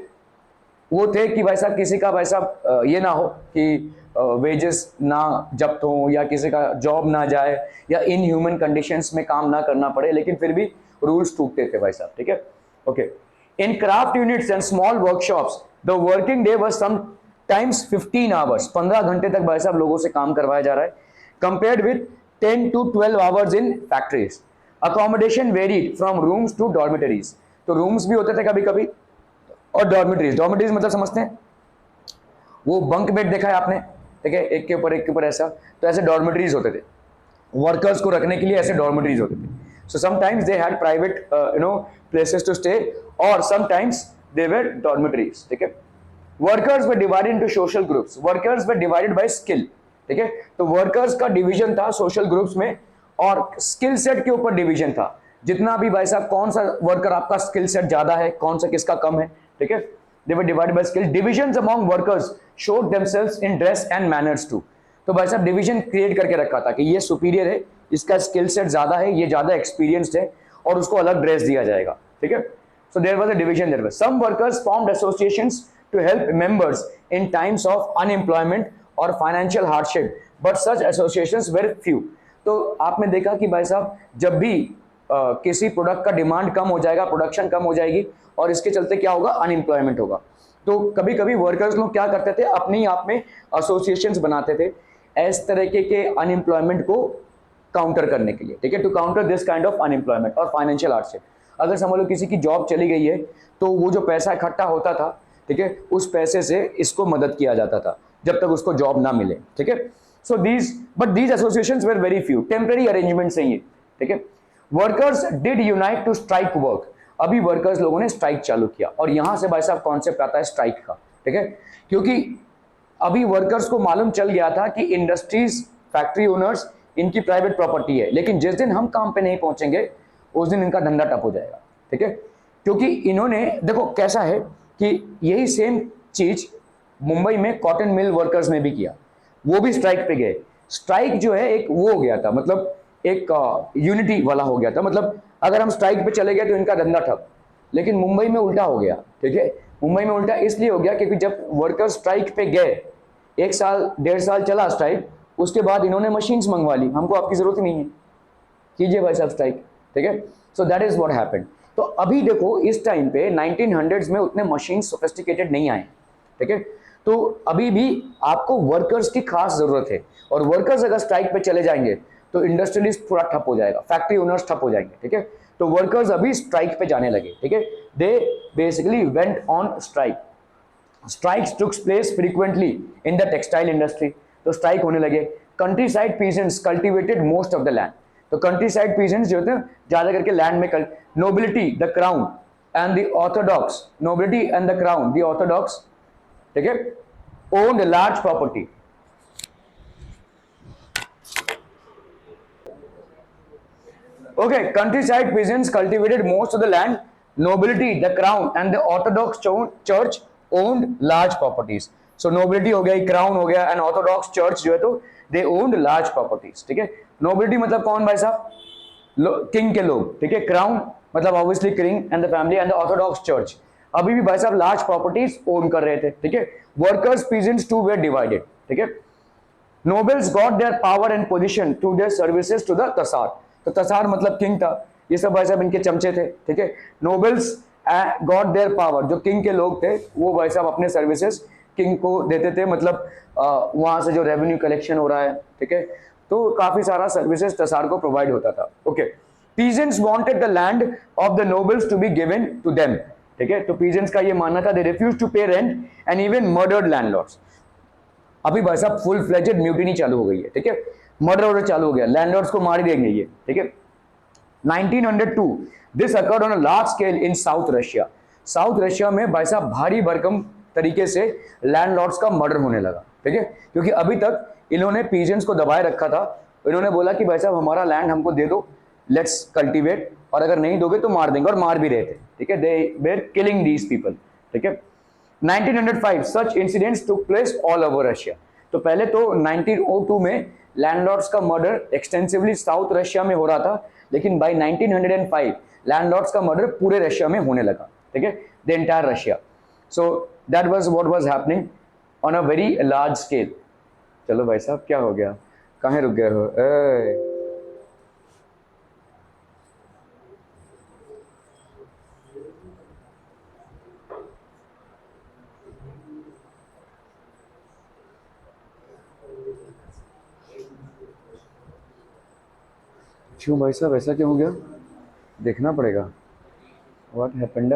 वो थे कि भाई साहब किसी का भाई साहब ये ना हो कि वेजेस ना जब्त हो या किसी का जॉब ना जाए या इनह्यूमन कंडीशंस में काम ना करना पड़े, लेकिन फिर भी रूल्स टूटते थे भाई साहब, ठीक है, okay. In craft units and small workshops the working day was sometimes 15 hours, 15 घंटे तक भाई साहब लोगों से काम करवाया जा रहा है, compared with 10 to 12 hours in factories. Accommodation varied from rooms to dormitories, तो रूम्स भी होते थे कभी कभी और डॉर्मेटरीज, डॉर्मेटरीज मतलब समझते हैं वो बंक बेड देखा है आपने, ठीक है, एक के ऊपर ऐसा, तो ऐसे डॉर्मेटरीज होते थे, वर्कर्स को रखने के लिए ऐसे डॉर्मेटरीज होते थे। So sometimes they had private places to stay और समटाइम्स दे वर डॉर्मेटरीज, ठीक है। Workers were divided into social groups, workers were divided by skill, ठीक है। तो वर्कर्स का डिवीजन था सोशल ग्रुप्स में और स्किल सेट के ऊपर डिवीजन था, जितना भी भाई साहब कौन सा वर्कर आपका स्किल सेट ज्यादा है, कौन सा किसका कम है, ठीक है। They were divided by skill. Divisions among workers showed themselves in dress and manners too. तो भाई साहब डिवीजन क्रिएट करके रखा था कि ये सुपीरियर है, इसका स्किल सेट ज्यादा है, ये ज्यादा एक्सपीरियंस्ड है और उसको अलग ड्रेस दिया जाएगा, ठीक है। So there was a division there was. Some workers formed associations to help members in times of unemployment और financial hardship, but such associations were few. तो आपने देखा कि भाई साहब जब भी किसी प्रोडक्ट का डिमांड कम हो जाएगा, प्रोडक्शन कम हो जाएगी और इसके चलते क्या होगा, अनएम्प्लॉयमेंट होगा। तो कभी कभी वर्कर्स लोग क्या करते थे, अपने आप में एसोसिएशंस बनाते थे इस तरीके के अनएम्प्लॉयमेंट को काउंटर करने के लिए, ठीक है, to counter this kind of unemployment और फाइनेंशियल हार्डशिप। अगर समझ लो किसी की जॉब चली गई है तो वो जो पैसा इकट्ठा होता था, ठीक है, उस पैसे से इसको मदद किया जाता था जब तक उसको जॉब ना मिले, ठीक है। So these associations were very few, temporary arrangements हैं ये, ठीक है। Workers did unite to strike work, अभी वर्कर्स लोगों ने स्ट्राइक चालू किया और यहां से भाई साहब कॉन्सेप्ट आता है स्ट्राइक का, ठीक है, क्योंकि अभी वर्कर्स को मालूम चल गया था कि इंडस्ट्रीज फैक्ट्री ओनर्स इनकी प्राइवेट प्रॉपर्टी है, लेकिन जिस दिन हम काम पे नहीं पहुंचेंगे उस दिन इनका धंधा ठप हो जाएगा, ठीक है। क्योंकि इन्होंने देखो कैसा है कि यही सेम चीज मुंबई में कॉटन मिल वर्कर्स ने भी किया, वो भी स्ट्राइक पे गए। स्ट्राइक जो है एक वो हो गया था, मतलब एक यूनिटी वाला हो गया था, मतलब अगर हम स्ट्राइक पे चले गए तो इनका धंधा ठप। लेकिन मुंबई में उल्टा हो गया, ठीक है। मुंबई में उल्टा इसलिए हो गया क्योंकि जब वर्कर्स स्ट्राइक पे गए, 1 साल 1.5 साल चला स्ट्राइक, उसके बाद इन्होंने मशीन्स मंगवा ली, हमको आपकी जरूरत नहीं है, कीजिए भाई साहब स्ट्राइक, ठीक है। सो दैट इज व्हाट हैपेंड। तो अभी देखो इस टाइम पे 1900s में उतने मशीन सोफिस्टिकेटेड नहीं आए, ठीक है। तो अभी भी आपको वर्कर्स की खास जरूरत है, और वर्कर्स अगर स्ट्राइक पे चले जाएंगे तो इंडस्ट्रियलिस्ट पूरा ठप हो जाएगा, फैक्ट्री ओनर्स ठप हो जाएंगे, ठीक है। तो वर्कर्स अभी स्ट्राइक पे जाने लगे, ठीक है। They basically went on strike. Strikes takes place frequently in the textile industry, तो स्ट्राइक होने लगे। Country side peasants cultivated most of the land, तो कंट्री साइड पीजेंट्स जो होते हैं ज्यादा करके लैंड में nobility the crown and the Orthodox, nobility and the crown the Orthodox, ठीक है, owned large property. Okay, countryside peasants cultivated most of the land. Nobility, the crown, and the Orthodox Church owned large properties. So nobility हो गया, crown हो गया, and Orthodox Church जो है तो they owned large properties. ठीक है, nobility मतलब कौन भाई साहब? किंग के लोग, ठीक है। क्राउन मतलब obviously king and the family, and the Orthodox church अभी भी भाई साहब लार्ज प्रॉपर्टीज ओन कर रहे थे, ठीक है। Workers peasants too were divided, ठीक है। Nobles got their power and position through their services to the tsar, तो तसार मतलब किंग था, ये सब भाई साहब इनके चमचे थे, ठीक है। नोबल्स गॉट देयर पावर, जो किंग के लोग थे वो भाई साहब अपने सर्विसेज किंग को देते थे, मतलब वहां से जो रेवेन्यू कलेक्शन हो रहा है, ठीक है, तो काफी सारा सर्विसेज तसार को प्रोवाइड होता था। Okay, peasants wanted the land of the nobles to be given to them, ठीक है। तो पीजेंट्स का ये मानना था, they refuse to pay rent and even murdered landlords. अभी भाई साहब फुल फ्लेजेड म्यूटिनी चालू हो गई है, ठीक है, मर्डर ऑर्डर चालू हो गया, लैंडलॉर्ड्स को मार ही देंगे ये, ठीक है। 1902 this occurred on a large scale in south Russia. South Russia में भाई साहब भारी भरकम तरीके से लैंडलॉर्ड्स का मर्डर होने लगा, ठीक है, क्योंकि अभी तक इन्होंने पीजेंट्स को दबाए रखा था। इन्होंने बोला कि भाई साहब हमारा लैंड हमको दे दो, लेट्स कल्टीवेट, और अगर नहीं दोगे तो मार देंगे, और मार भी रहे थे, ठीक है। They were killing these people, ठीक है। 1905 such incidents took place all over Russia. तो पहले तो 1902 में लैंडलॉर्ड्स का मर्डर एक्सटेंसिवली साउथ रशिया में हो रहा था, लेकिन बाय 1905 लैंडलॉर्ड्स का मर्डर पूरे रशिया में होने लगा, ठीक है, the entire Russia. So that was what was happening on a very large scale. चलो भाई साहब क्या हो गया, कहाँ रुक गए हो? क्यों भाई साहब ऐसा क्यों हो गया, देखना पड़ेगा व्हाट हैपेंड।